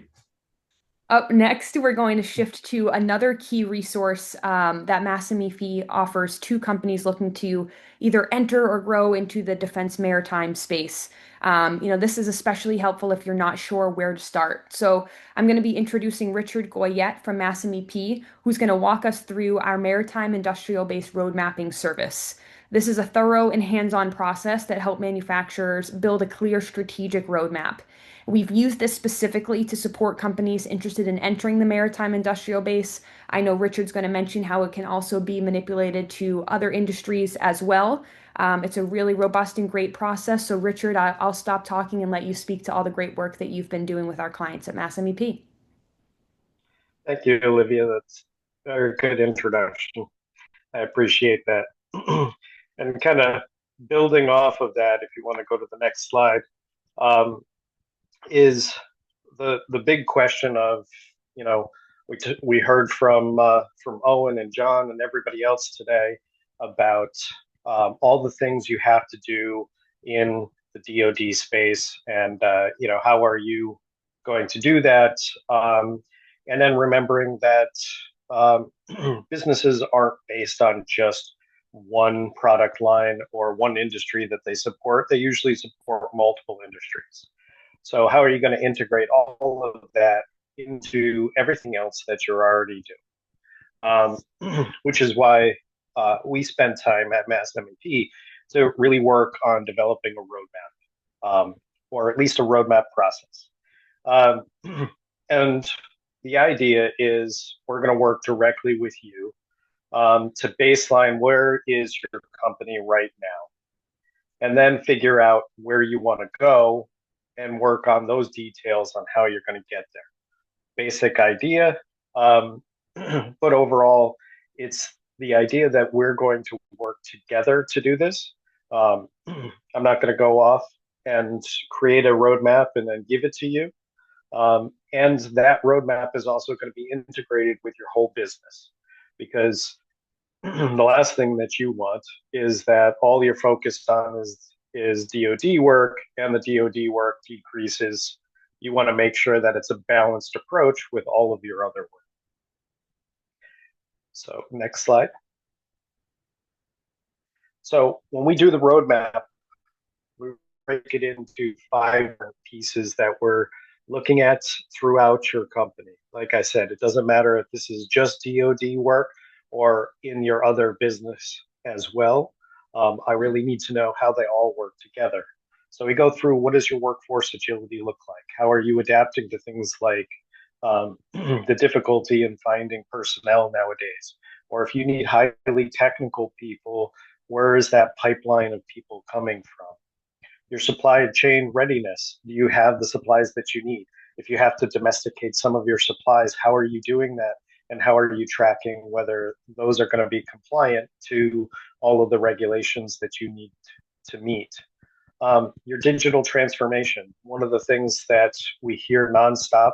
Up next, we're going to shift to another key resource that MassMEP offers to companies looking to either enter or grow into the defense maritime space. This is especially helpful if you're not sure where to start. So I'm going to be introducing Richard Goyette from MassMEP, who's going to walk us through our maritime industrial-based road mapping service. This is a thorough and hands-on process that helps manufacturers build a clear strategic roadmap. We've used this specifically to support companies interested in entering the maritime industrial base. I know Richard's going to mention how it can also be manipulated to other industries as well. It's a really robust and great process. So, Richard, I'll stop talking and let you speak to all the great work that you've been doing with our clients at MassMEP. Thank you, Olivia. That's a very good introduction. I appreciate that. And kind of building off of that, if you want to go to the next slide, is the big question of, we heard from Owen and John and everybody else today about all the things you have to do in the DoD space, and how are you going to do that? And then remembering that businesses aren't based on just one product line or one industry that they support. They usually support multiple industries. So how are you going to integrate all of that into everything else that you're already doing? Which is why we spend time at MassMEP to really work on developing a roadmap, or at least a roadmap process. And the idea is we're going to work directly with you to baseline where is your company right now, and then figure out where you want to go and work on those details on how you're going to get there. Basic idea, but overall, it's the idea that we're going to work together to do this. I'm not going to go off and create a roadmap and then give it to you. And that roadmap is also going to be integrated with your whole business, because the last thing that you want is that all you're focused on is DoD work, and the DoD work decreases. You want to make sure that it's a balanced approach with all of your other work. So next slide. So when we do the roadmap, we break it into 5 pieces that we're looking at throughout your company. Like I said, it doesn't matter if this is just DoD work or in your other business as well. I really need to know how they all work together. So we go through, what does your workforce agility look like? How are you adapting to things like the difficulty in finding personnel nowadays? Or if you need highly technical people, where is that pipeline of people coming from? Your supply chain readiness. Do you have the supplies that you need? If you have to domesticate some of your supplies, how are you doing that? And how are you tracking whether those are going to be compliant to all of the regulations that you need to meet? Your digital transformation, one of the things that we hear nonstop,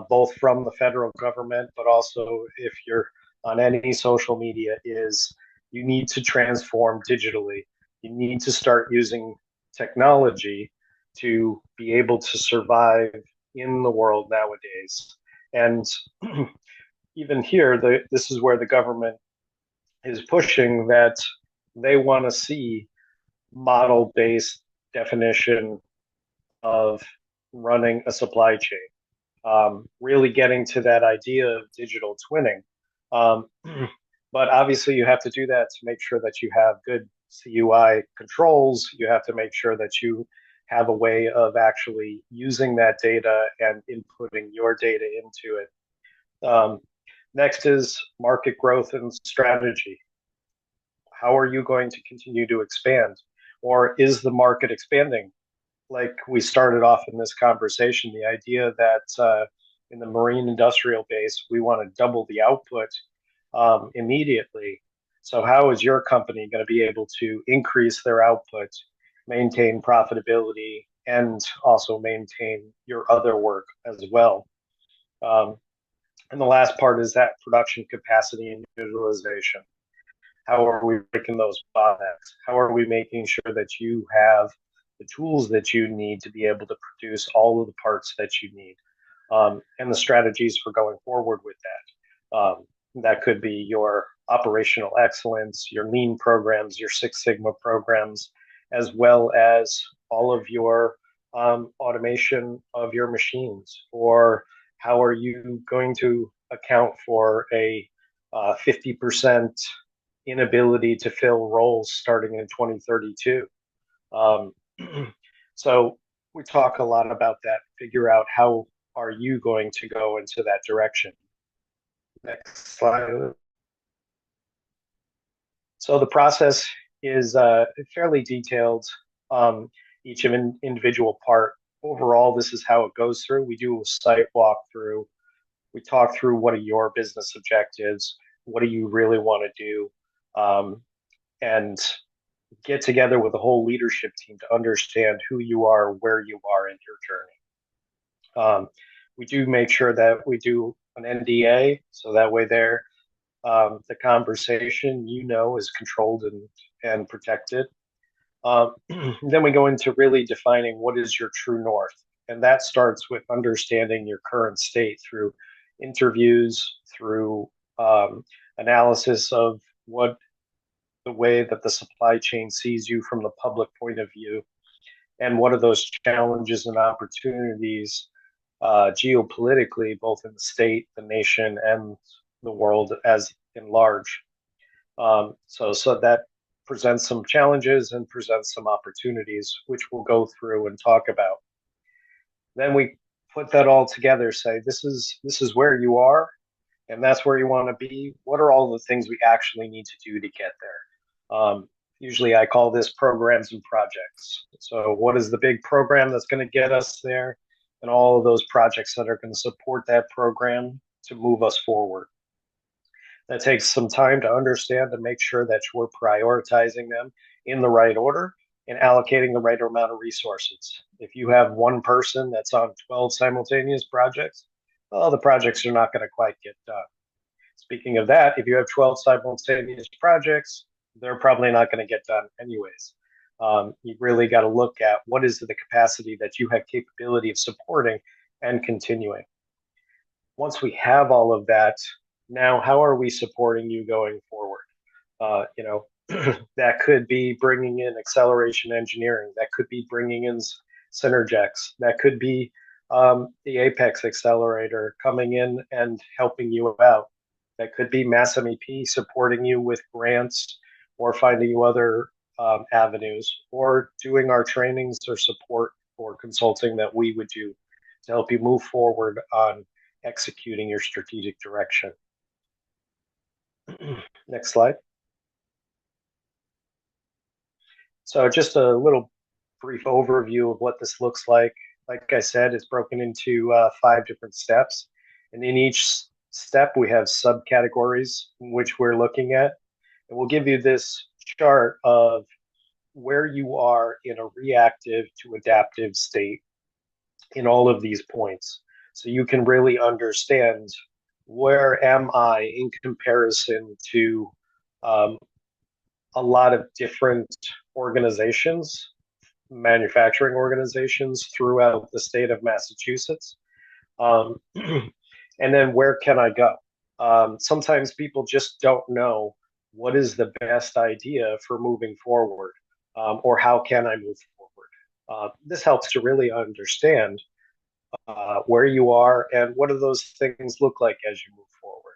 both from the federal government, but also if you're on any social media, is you need to transform digitally. You need to start using technology to be able to survive in the world nowadays. And even here, this is where the government is pushing that they want to see model-based definition of running a supply chain, really getting to that idea of digital twinning. But obviously, you have to do that to make sure that you have good CUI controls. You have to make sure that you have a way of actually using that data and inputting your data into it. Next is market growth and strategy. How are you going to continue to expand? Or is the market expanding? Like we started off in this conversation, the idea that in the marine industrial base, we want to double the output immediately. So how is your company going to be able to increase their output, maintain profitability, and also maintain your other work as well? And the last part is that production capacity and utilization. How are we breaking those bottlenecks? How are we making sure that you have the tools that you need to be able to produce all of the parts that you need, and the strategies for going forward with that? That could be your operational excellence, your lean programs, your Six Sigma programs, as well as all of your automation of your machines. Or how are you going to account for a 50% inability to fill roles starting in 2032? So we talk a lot about that, figure out how are you going to go into that direction. Next slide. So the process is fairly detailed, each of an individual part. Overall, this is how it goes through. We do a site walkthrough. We talk through what are your business objectives, what do you really want to do, and get together with the whole leadership team to understand who you are, where you are in your journey. We do make sure that we do an NDA, so that way there, the conversation, is controlled and protected. Then we go into really defining what is your true north. And that starts with understanding your current state through interviews, through analysis of what the way that the supply chain sees you from the public point of view, and what are those challenges and opportunities geopolitically, both in the state, the nation, and the world as in large. So that presents some challenges and presents some opportunities, which we'll go through and talk about. Then we put that all together, say this is where you are, and that's where you want to be. What are all the things we actually need to do to get there? Usually I call this programs and projects. So what is the big program that's going to get us there, and all of those projects that are going to support that program to move us forward. That takes some time to understand and make sure that we're prioritizing them in the right order and allocating the right amount of resources. If you have one person that's on 12 simultaneous projects, well, the projects are not going to quite get done. Speaking of that, if you have 12 simultaneous projects, they're probably not going to get done anyways. You really got to look at what is the capacity that you have capability of supporting and continuing. Once we have all of that, now how are we supporting you going forward? That could be bringing in acceleration engineering. That could be bringing in Synagex. That could be the APEX Accelerator coming in and helping you out. That could be MassMEP supporting you with grants or finding you other avenues, or doing our trainings or support or consulting that we would do to help you move forward on executing your strategic direction. Next slide. So just a little brief overview of what this looks like. Like I said, it's broken into 5 different steps. And in each step, we have subcategories in which we're looking at. And we'll give you this chart of where you are in a reactive to adaptive state in all of these points. So you can really understand where am I in comparison to um, a lot of different organizations, manufacturing organizations throughout the state of Massachusetts. Um, and then where can I go? Sometimes people just don't know what is the best idea for moving forward, or how can I move forward. This helps to really understand where you are and what do those things look like as you move forward.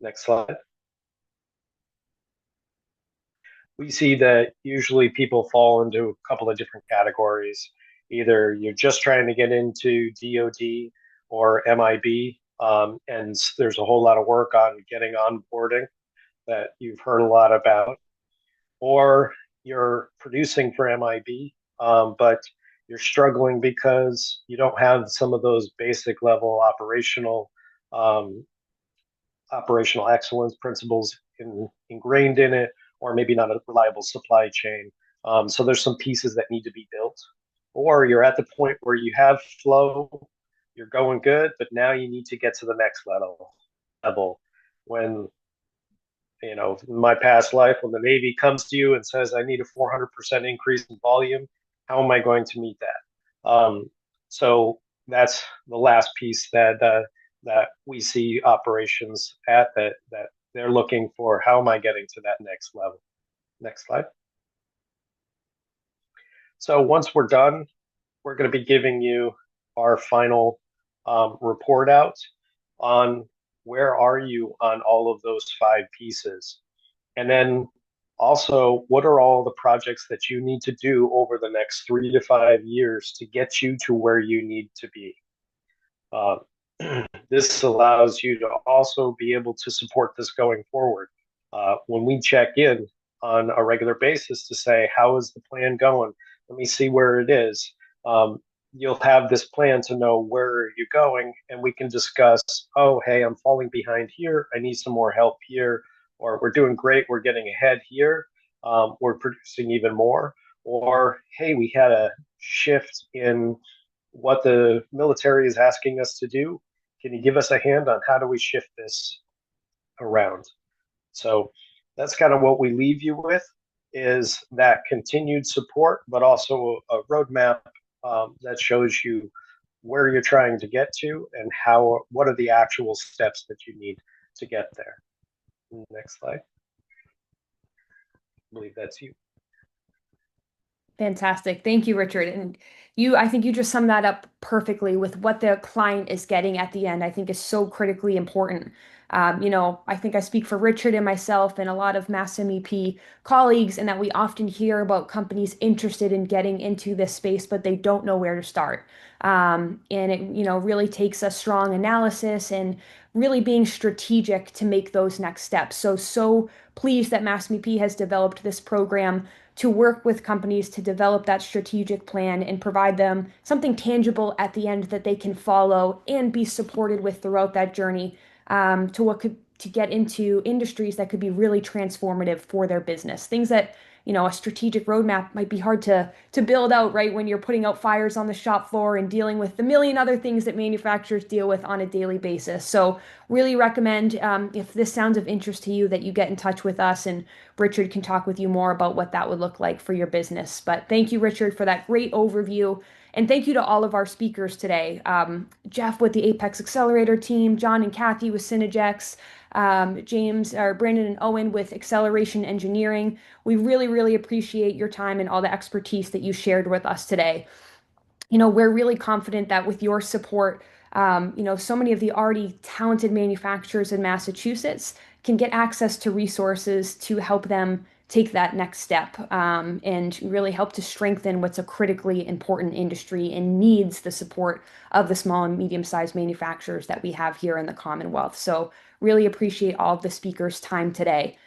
Next slide. We see that usually people fall into a couple of different categories. Either you're just trying to get into DoD or MIB, and there's a whole lot of work on getting onboarding that you've heard a lot about, or you're producing for MIB, but you're struggling because you don't have some of those basic level um, operational excellence principles ingrained in it, or maybe not a reliable supply chain. So there's some pieces that need to be built. Or you're at the point where you have flow, you're going good, but now you need to get to the next level. When, you know, in my past life, when the Navy comes to you and says, I need a 400% increase in volume, how am I going to meet that? So that's the last piece that we see operations at, that they're looking for. How am I getting to that next level? Next slide. So once we're done, we're going to be giving you our final report out on where are you on all of those 5 pieces. And then also, what are all the projects that you need to do over the next 3 to 5 years to get you to where you need to be? This allows you to also be able to support this going forward. When we check in on a regular basis to say, how is the plan going? Let me see where it is. You'll have this plan to know where you're going, and we can discuss, oh, hey, I'm falling behind here. I need some more help here. Or we're doing great. We're getting ahead here. We're producing even more. Or, hey, we had a shift in what the military is asking us to do. Can you give us a hand on how do we shift this around? So that's kind of what we leave you with, is that continued support, but also a roadmap that shows you where you're trying to get to and what are the actual steps that you need to get there. Next slide. I believe that's you. Fantastic. Thank you, Richard. And I think you just summed that up perfectly with what the client is getting at the end. I think is so critically important. I think I speak for Richard and myself and a lot of MassMEP colleagues, and that we often hear about companies interested in getting into this space, but they don't know where to start. And it, really takes a strong analysis and really being strategic to make those next steps. So pleased that MassMEP has developed this program to work with companies to develop that strategic plan and provide them something tangible at the end that they can follow and be supported with throughout that journey, to get into industries that could be really transformative for their business. Things that, a strategic roadmap might be hard to build out, right? When you're putting out fires on the shop floor and dealing with the million other things that manufacturers deal with on a daily basis. So really recommend, if this sounds of interest to you, that you get in touch with us, and Richard can talk with you more about what that would look like for your business. But thank you, Richard, for that great overview. And thank you to all of our speakers today. Jeff with the Apex Accelerator team, John and Kathy with Synagex, James, or Brandon and Owen with Acceleration Engineering. We really, really appreciate your time and all the expertise that you shared with us today. We're really confident that with your support, so many of the already talented manufacturers in Massachusetts can get access to resources to help them take that next step, and really help to strengthen what's a critically important industry and needs the support of the small and medium-sized manufacturers that we have here in the Commonwealth. So really appreciate all of the speakers' time today.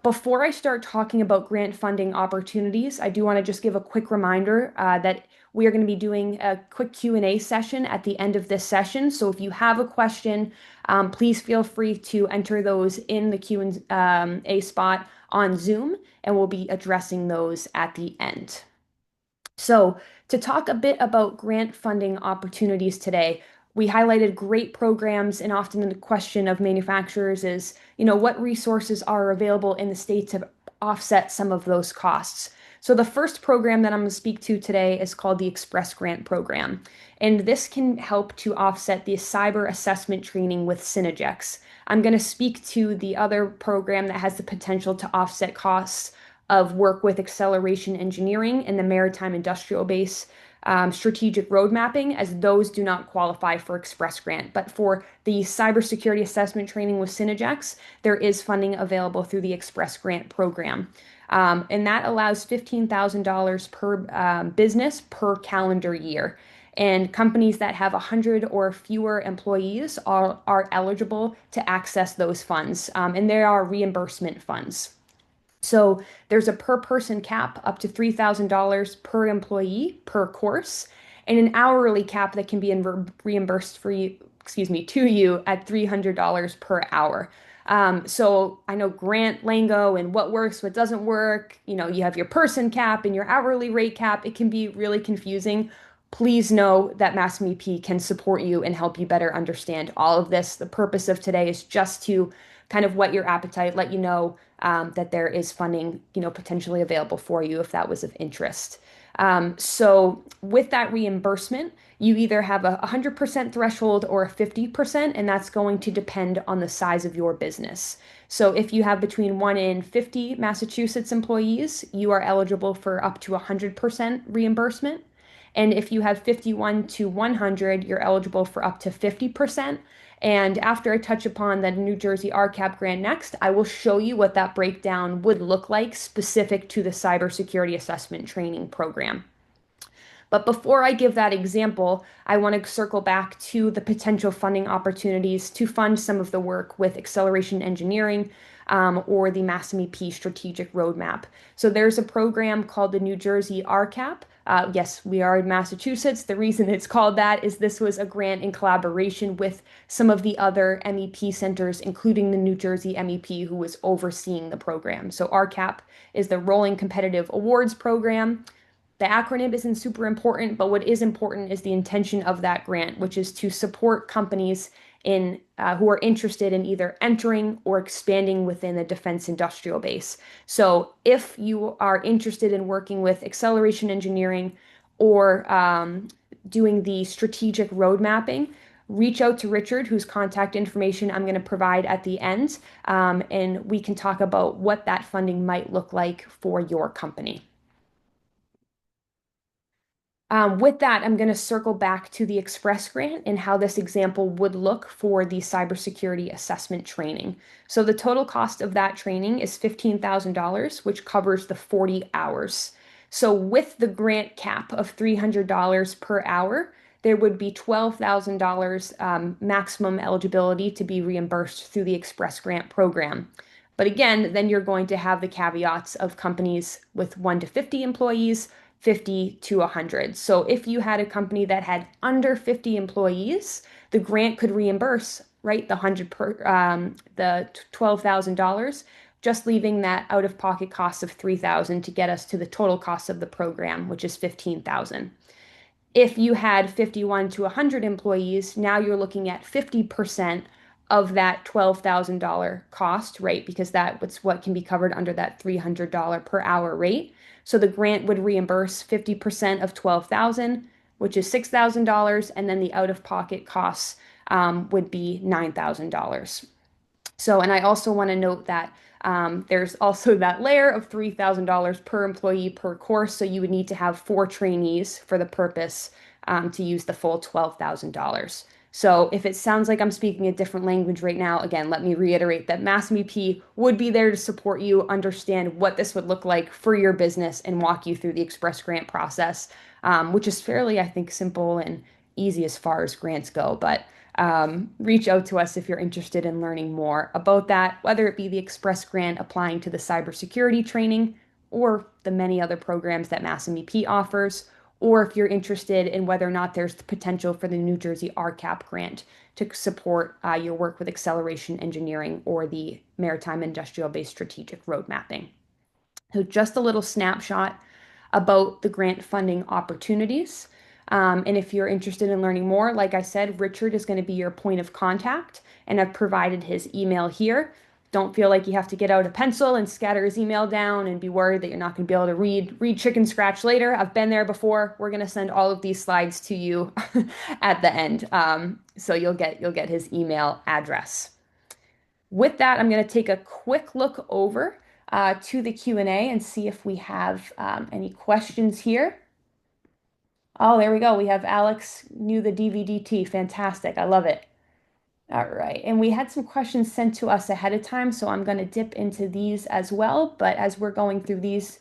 Before I start talking about grant funding opportunities, I do want to just give a quick reminder that we are going to be doing a quick Q&A session at the end of this session. So if you have a question, please feel free to enter those in the Q&A spot on Zoom, and we'll be addressing those at the end. So to talk a bit about grant funding opportunities today, we highlighted great programs, and often the question of manufacturers is, what resources are available in the state to offset some of those costs. So the first program that I'm going to speak to today is called the Express Grant Program, and this can help to offset the cyber assessment training with Synagex. I'm going to speak to the other program that has the potential to offset costs of work with acceleration engineering in the maritime industrial base, strategic road mapping, as those do not qualify for Express Grant. But for the cybersecurity assessment training with Synagex, there is funding available through the Express Grant program. And that allows $15,000 per business per calendar year. And companies that have 100 or fewer employees are eligible to access those funds. And there are reimbursement funds. So there's a per person cap up to $3,000 per employee per course, and an hourly cap that can be reimbursed for you, to you at $300 per hour. So I know grant lingo and what works, what doesn't work. You have your person cap and your hourly rate cap. It can be really confusing. Please know that MassMEP can support you and help you better understand all of this. The purpose of today is just to kind of whet your appetite, let you know that there is funding, potentially available for you if that was of interest. So with that reimbursement, you either have a 100% threshold or a 50%, and that's going to depend on the size of your business. So if you have between 1 and 50 Massachusetts employees, you are eligible for up to 100% reimbursement. And if you have 51 to 100, you're eligible for up to 50%. And after I touch upon the New Jersey RCAP grant next, I will show you what that breakdown would look like specific to the cybersecurity assessment training program. But before I give that example, I want to circle back to the potential funding opportunities to fund some of the work with acceleration engineering or the MassMEP strategic roadmap. So there's a program called the New Jersey RCAP. Yes, we are in Massachusetts. The reason it's called that is this was a grant in collaboration with some of the other MEP centers, including the New Jersey MEP, who was overseeing the program. So RCAP is the Rolling Competitive Awards Program. The acronym isn't super important, but what is important is the intention of that grant, which is to support companies who are interested in either entering or expanding within the defense industrial base. So if you are interested in working with acceleration engineering or doing the strategic road mapping, reach out to Richard, whose contact information I'm going to provide at the end, and we can talk about what that funding might look like for your company. With that, I'm going to circle back to the Express Grant and how this example would look for the cybersecurity assessment training. So the total cost of that training is $15,000, which covers the 40 hours. So with the grant cap of $300 per hour, there would be $12,000 maximum eligibility to be reimbursed through the Express Grant program. But again, then you're going to have the caveats of companies with 1 to 50 employees, 50 to 100. So if you had a company that had under 50 employees, the grant could reimburse, right, the $12,000, just leaving that out-of-pocket cost of $3,000 to get us to the total cost of the program, which is $15,000. If you had 51 to 100 employees, now you're looking at 50% of that $12,000 cost, right? Because that's what can be covered under that $300 per hour rate. So the grant would reimburse 50% of $12,000, which is $6,000, and then the out-of-pocket costs would be $9,000. So, and I also want to note that there's also that layer of $3,000 per employee per course. So you would need to have 4 trainees for the purpose to use the full $12,000. So if it sounds like I'm speaking a different language right now, again, let me reiterate that MassMEP would be there to support you, understand what this would look like for your business, and walk you through the Express Grant process, which is fairly, I think, simple and easy as far as grants go. But reach out to us if you're interested in learning more about that, whether it be the Express Grant applying to the cybersecurity training or the many other programs that MassMEP offers, or if you're interested in whether or not there's the potential for the New Jersey RCAP grant to support your work with acceleration engineering or the maritime industrial-based strategic road mapping. So just a little snapshot about the grant funding opportunities. And if you're interested in learning more, like I said, Richard is going to be your point of contact, and I've provided his email here. Don't feel like you have to get out a pencil and scatter his email down and be worried that you're not going to be able to read chicken scratch later. I've been there before. We're going to send all of these slides to you at the end, so you'll get his email address. With that, I'm going to take a quick look over to the Q&A and see if we have any questions here. Oh, there we go. We have Alex knew the DVDT. Fantastic. I love it. All right. And we had some questions sent to us ahead of time, so I'm going to dip into these as well. But as we're going through these,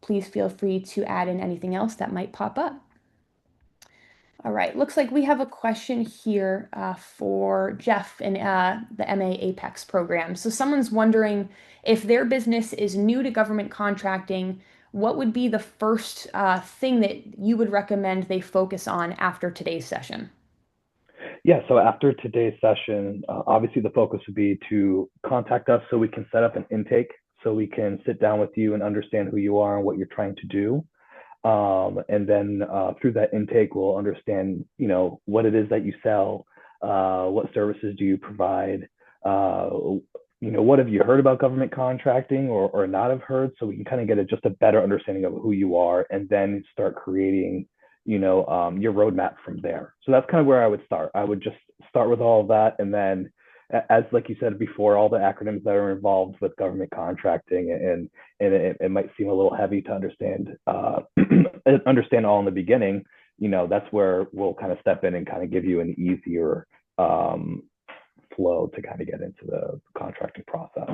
please feel free to add in anything else that might pop up. All right. Looks like we have a question here for Jeff in the MA APEX program. So someone's wondering if their business is new to government contracting, what would be the first thing that you would recommend they focus on after today's session? Yeah, so after today's session, obviously the focus would be to contact us so we can set up an intake, so we can sit down with you and understand who you are and what you're trying to do. And then through that intake, we'll understand, what it is that you sell, what services do you provide, what have you heard about government contracting or not have heard, so we can kind of get just a better understanding of who you are, and then start creating, your roadmap from there. So that's kind of where I would start. I would just start with all of that, and then, as like you said before, all the acronyms that are involved with government contracting, and it might seem a little heavy to understand understand all in the beginning. That's where we'll kind of step in and kind of give you an easier flow to kind of get into the contracting process.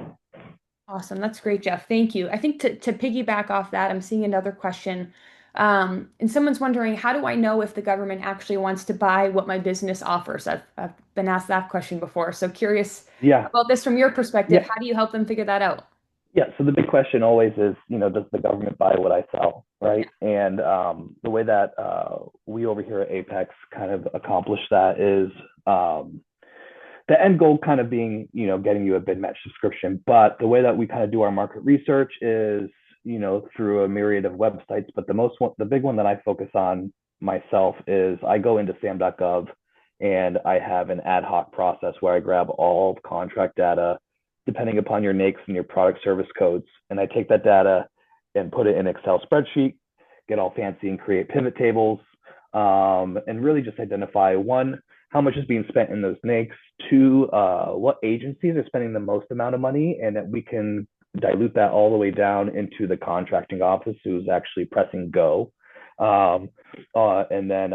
Awesome. That's great, Jeff. Thank you. I think to piggyback off that, I'm seeing another question. And someone's wondering, how do I know if the government actually wants to buy what my business offers? I've been asked that question before. So curious about this from your perspective. How do you help them figure that out? Yeah, so the big question always is, does the government buy what I sell, right? And the way that we over here at Apex kind of accomplish that is the end goal kind of being, getting you a bid match subscription. But the way that we kind of do our market research is, through a myriad of websites. But the big one that I focus on myself is I go into sam.gov, and I have an ad hoc process where I grab all contract data, depending upon your NAICS and your product service codes. And I take that data and put it in an Excel spreadsheet, get all fancy and create pivot tables, and really just identify, one, how much is being spent in those NAICS, two, what agencies are spending the most amount of money, and that we can dilute that all the way down into the contracting office who's actually pressing go. And then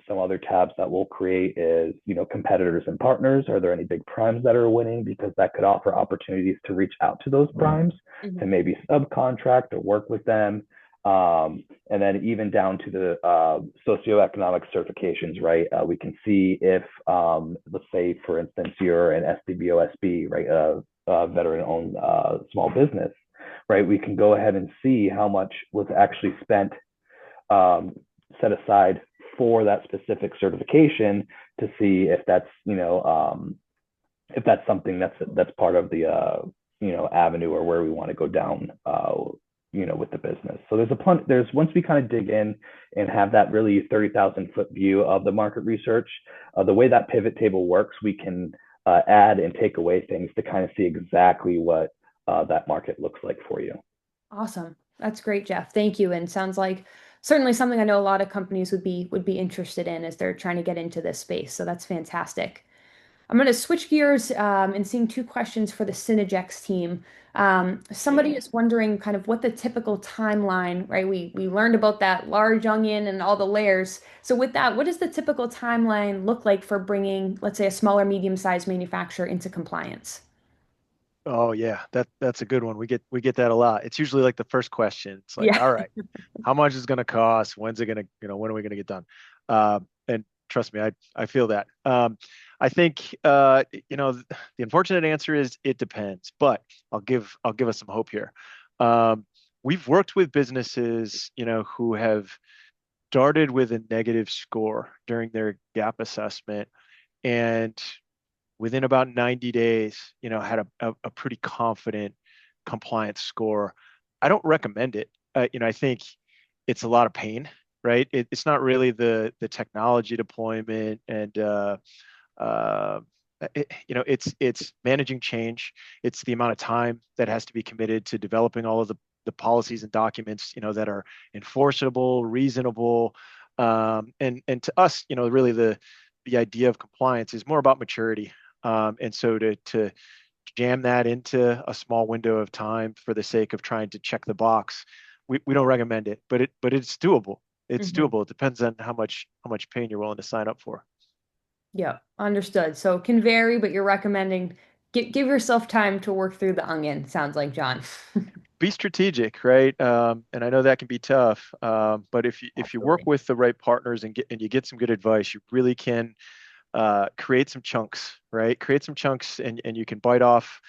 some other tabs that we'll create is, competitors and partners. Are there any big primes that are winning? Because that could offer opportunities to reach out to those primes to maybe subcontract or work with them. And then even down to the socioeconomic certifications, right? We can see if, let's say, for instance, you're an SDBOSB, right? Veteran-owned small business, right? We can go ahead and see how much was actually spent, set aside for that specific certification, to see if that's, if that's something that's part of the, avenue or where we want to go down, with the business. So there's once we kind of dig in and have that really 30,000-foot view of the market research, the way that pivot table works, we can add and take away things to kind of see exactly what that market looks like for you. Awesome. That's great, Jeff. Thank you. And sounds like certainly something I know a lot of companies would be interested in as they're trying to get into this space. So that's fantastic. I'm going to switch gears and seeing two questions for the Synagex team. Somebody is wondering kind of what the typical timeline, right? We learned about that large onion and all the layers. So with that, what does the typical timeline look like for bringing, let's say, a smaller, medium-sized manufacturer into compliance? Oh yeah, that's a good one. We get that a lot. It's usually like the first question. It's like, all right, how much is it going to cost? When's it going to, when are we going to get done? And trust me, I feel that. I think the unfortunate answer is it depends, but I'll give us some hope here. Um, we've worked with businesses, who have started with a negative score during their gap assessment, and within about 90 days, had a pretty confident compliance score. I don't recommend it. I think it's a lot of pain, right? It's not really the technology deployment and uh, it's managing change. It's the amount of time that has to be committed to developing all of the policies and documents, that are enforceable, reasonable. And to us, really the idea of compliance is more about maturity. And so to jam that into a small window of time for the sake of trying to check the box, we don't recommend it, but it's doable. It's Hmm. doable. It depends on how much pain you're willing to sign up for. Yeah, understood. So it can vary, but you're recommending give yourself time to work through the onion, sounds like, John. Be strategic, right? And I know that can be tough, but if you work Absolutely. with the right partners and you get some good advice, you really can create some chunks, right? Create some chunks, and you can bite off,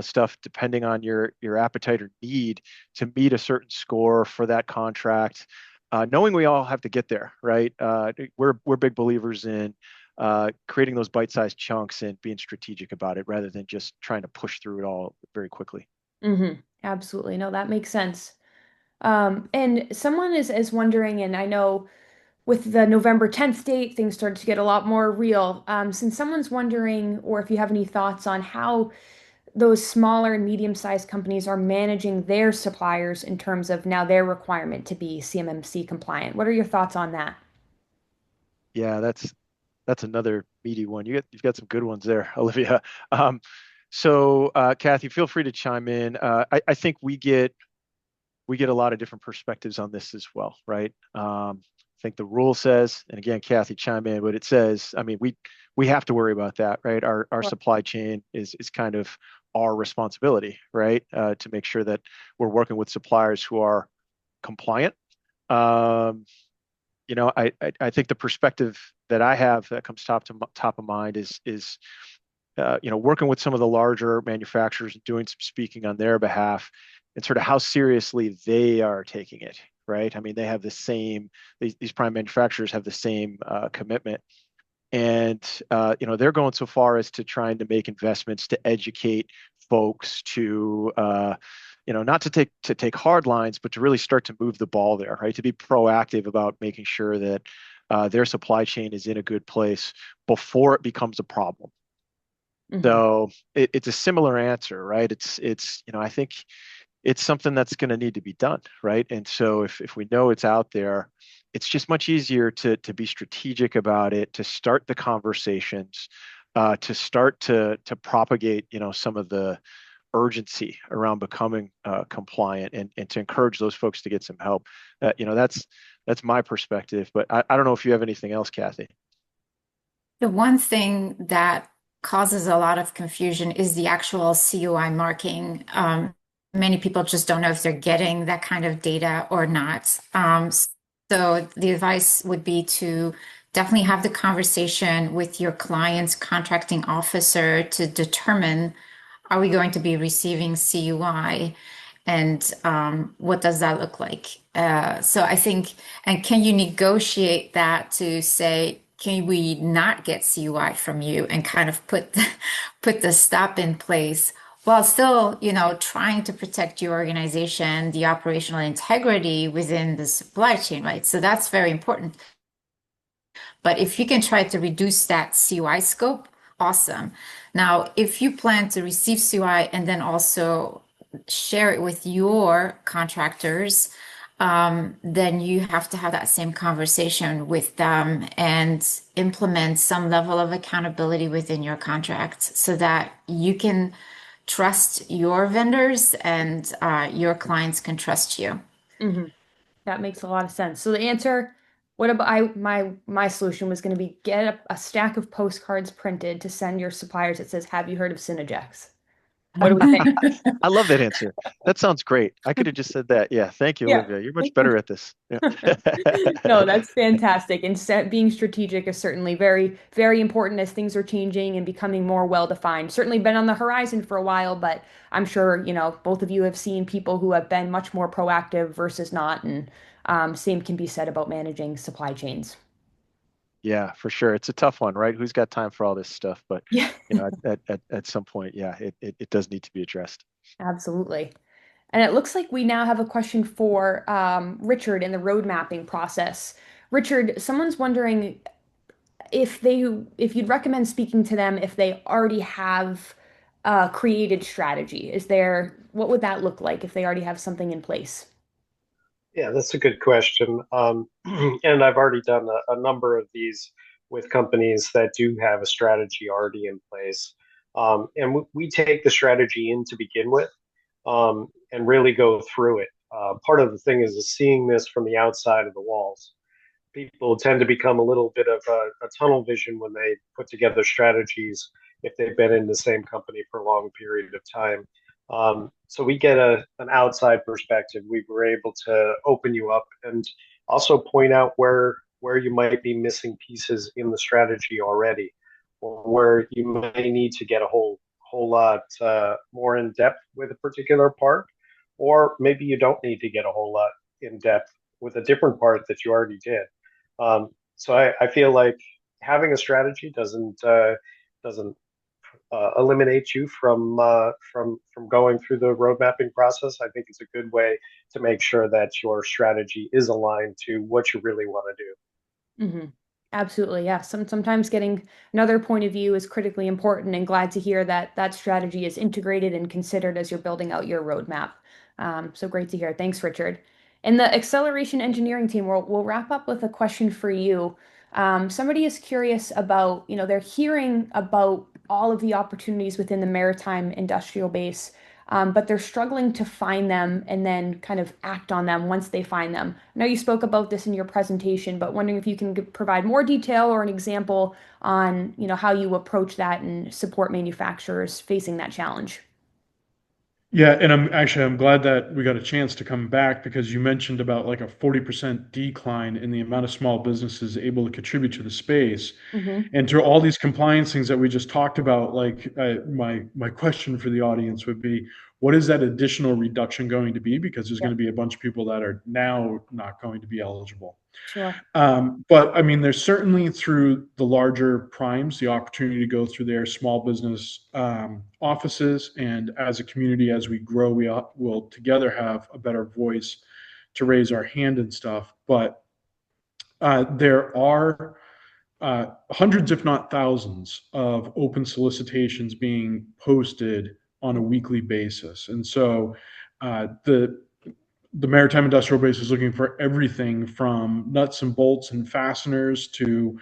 stuff depending on your appetite or need to meet a certain score for that contract. Knowing we all have to get there, right? We're big believers in creating those bite-sized chunks and being strategic about it rather than just trying to push through it all very quickly. Absolutely. No, that makes sense. And someone is wondering, and I know with the November 10th date, things started to get a lot more real. Since someone's wondering, or if you have any thoughts on how those smaller and medium-sized companies are managing their suppliers in terms of now their requirement to be CMMC compliant. What are your thoughts on that? Yeah, that's another meaty one. You've got some good ones there, Olivia. Um, Kathy, feel free to chime in. I think we get a lot of different perspectives on this as well, right? I think the rule says, and again, Kathy, chime in, but it says, I mean, we have to worry about that, right? Our Sure. supply chain is kind of our responsibility, right? To make sure that we're working with suppliers who are compliant. Um, I think the perspective that I have that comes top of mind is working with some of the larger manufacturers and doing some speaking on their behalf and sort of how seriously they are taking it, right? I mean, they have the same, these prime manufacturers have the same commitment. And, they're going so far as to trying to make investments to educate folks to, not to take hard lines, but to really start to move the ball there, right? To be proactive about making sure that their supply chain is in a good place before it becomes a problem. Hmm. So it's a similar answer, right? I think it's something that's going to need to be done, right? And so if we know it's out there, it's just much easier to be strategic about it, to start the conversations, to start to propagate, some of the urgency around becoming compliant and to encourage those folks to get some help. That's my perspective, but I don't know if you have anything else, Kathy. The one thing that causes a lot of confusion is the actual CUI marking. Many people just don't know if they're getting that kind of data or not. So the advice would be to definitely have the conversation with your client's contracting officer to determine, are we going to be receiving CUI? And what does that look like? So I think, and can you negotiate that to say, can we not get CUI from you and kind of put the stop in place while still, trying to protect your organization, the operational integrity within the supply chain, right? So that's very important. But if you can try to reduce that CUI scope, awesome. Now, if you plan to receive CUI and then also share it with your contractors, then you have to have that same conversation with them and implement some level of accountability within your contract so that you can trust your vendors and your clients can trust you. Hmm. That makes a lot of sense. So the answer, what about my solution was going to be get a stack of postcards printed to send your suppliers that says, "Have you heard of Synagex?" What do we think? I love that answer. That sounds great. I could have just said that. Yeah, thank you, Yeah. Olivia. You're much better at this. Yeah. No, that's fantastic. And being strategic is certainly very, very important as things are changing and becoming more well-defined. Certainly been on the horizon for a while, but I'm sure, both of you have seen people who have been much more proactive versus not. And same can be said about managing supply chains. Yeah, for sure. It's a tough one, right? Who's got time for all this stuff? But Yeah, at some point, yeah, it does need to be addressed. absolutely. And it looks like we now have a question for Richard in the road mapping process. Richard, someone's wondering if you'd recommend speaking to them if they already have a created strategy. What would that look like if they already have something in place? Yeah, that's a good question. And I've already done a number of these with companies that do have a strategy already in place. And we take the strategy in to begin with, and really go through it. Part of the thing is seeing this from the outside of the walls. People tend to become a little bit of a tunnel vision when they put together strategies if they've been in the same company for a long period of time. So we get an outside perspective. We were able to open you up and also point out where you might be missing pieces in the strategy already, or where you may need to get a whole lot more in depth with a particular part, or maybe you don't need to get a whole lot in depth with a different part that you already did. So I feel like having a strategy doesn't eliminate you from going through the road mapping process. I think it's a good way to make sure that your strategy is aligned to what you really want to do. Hmm. Absolutely, yeah. Sometimes getting another point of view is critically important, and glad to hear that that strategy is integrated and considered as you're building out your roadmap. So great to hear. Thanks, Richard. And the acceleration engineering team, we'll wrap up with a question for you. Somebody is curious about, they're hearing about all of the opportunities within the maritime industrial base, but they're struggling to find them and then kind of act on them once they find them. I know you spoke about this in your presentation, but wondering if you can provide more detail or an example on, how you approach that and support manufacturers facing that challenge. Yeah, and I'm glad that we got a chance to come back because you mentioned about like a 40% decline in the amount of small businesses able to contribute to the space. Hmm. And to all these compliance things that we just talked about, like my question for the audience would be, what is that additional reduction going to be? Because there's going Yep, to be a bunch of people that are now not going to be eligible. sure. But I mean, there's certainly through the larger primes the opportunity to go through their small business offices, and as a community, as we grow, we will together have a better voice to raise our hand and stuff. But there are hundreds, if not thousands, of open solicitations being posted on a weekly basis. And so the maritime industrial base is looking for everything from nuts and bolts and fasteners to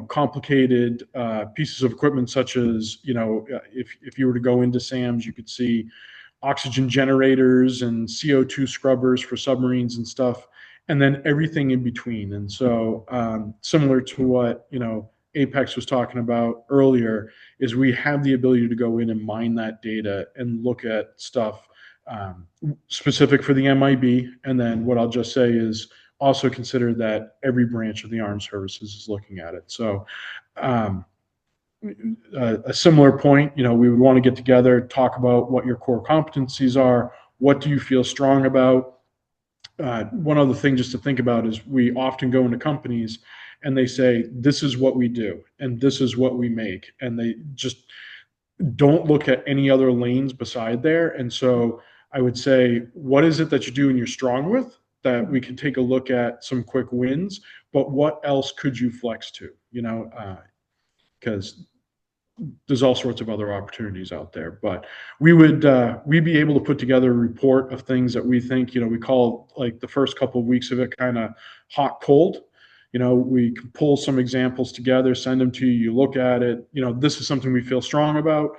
complicated pieces of equipment such as if you were to go into Sam's, you could see oxygen generators and CO2 scrubbers for submarines and stuff, and then everything in between. And so, similar to what Apex was talking about earlier, is we have the ability to go in and mine that data and look at stuff specific for the MIB. And then what I'll just say is also consider that every branch of the armed services is looking at it. So. A similar point, we would want to get together, talk about what your core competencies are. What do you feel strong about? One other thing just to think about is we often go into companies and they say, this is what we do and this is what we make. And they just don't look at any other lanes beside there. And so I would say, what is it that you do and you're strong with that we can take a look at some quick wins, but what else could you flex to, because there's all sorts of other opportunities out there. But we'd be able to put together a report of things that we think, we call like the first couple of weeks of it kind of hot cold. We can pull some examples together, send them to you, you look at it, this is something we feel strong about.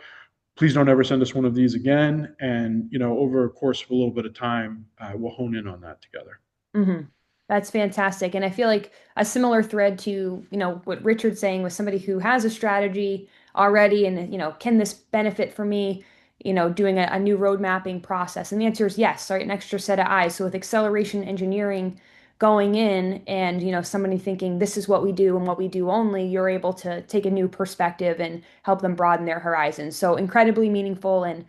Please don't ever send us one of these again. And over a course of a little bit of time, we'll hone in on that together. Hmm. That's fantastic. And I feel like a similar thread to, what Richard's saying with somebody who has a strategy already and, can this benefit for me? doing a new road mapping process? And the answer is yes, right? An extra set of eyes. So with acceleration engineering going in and, somebody thinking this is what we do and what we do only, you're able to take a new perspective and help them broaden their horizons. So incredibly meaningful. And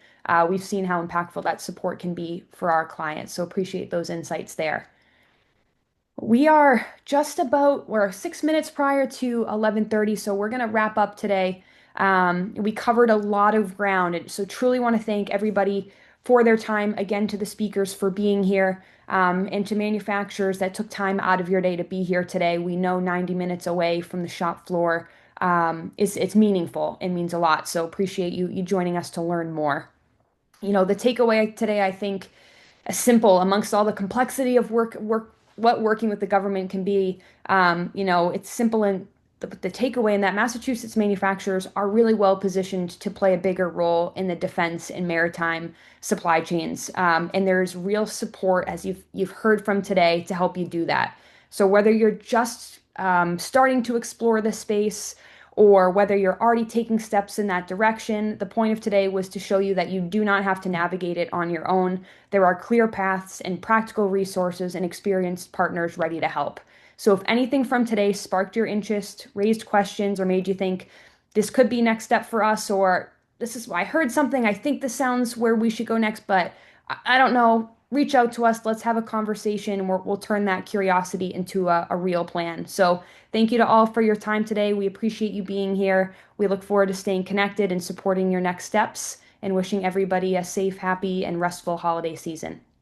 we've seen how impactful that support can be for our clients. So appreciate those insights there. We're 6 minutes prior to 11:30, so we're gonna wrap up today. We covered a lot of ground, and so truly want to thank everybody for their time. Again, to the speakers for being here, and to manufacturers that took time out of your day to be here today. We know 90 minutes away from the shop floor, it's meaningful and means a lot. So appreciate you joining us to learn more. The takeaway today, I think, simple amongst all the complexity of what working with the government can be. It's simple, and the takeaway in that Massachusetts manufacturers are really well positioned to play a bigger role in the defense and maritime supply chains. And there's real support, as you've heard from today, to help you do that. So whether you're just starting to explore the space, or whether you're already taking steps in that direction, the point of today was to show you that you do not have to navigate it on your own. There are clear paths and practical resources and experienced partners ready to help. So if anything from today sparked your interest, raised questions, or made you think this could be next step for us, or I heard something, I think this sounds where we should go next, but I don't know, reach out to us. Let's have a conversation, and we'll turn that curiosity into a real plan. So thank you to all for your time today. We appreciate you being here. We look forward to staying connected and supporting your next steps, and wishing everybody a safe, happy, and restful holiday season.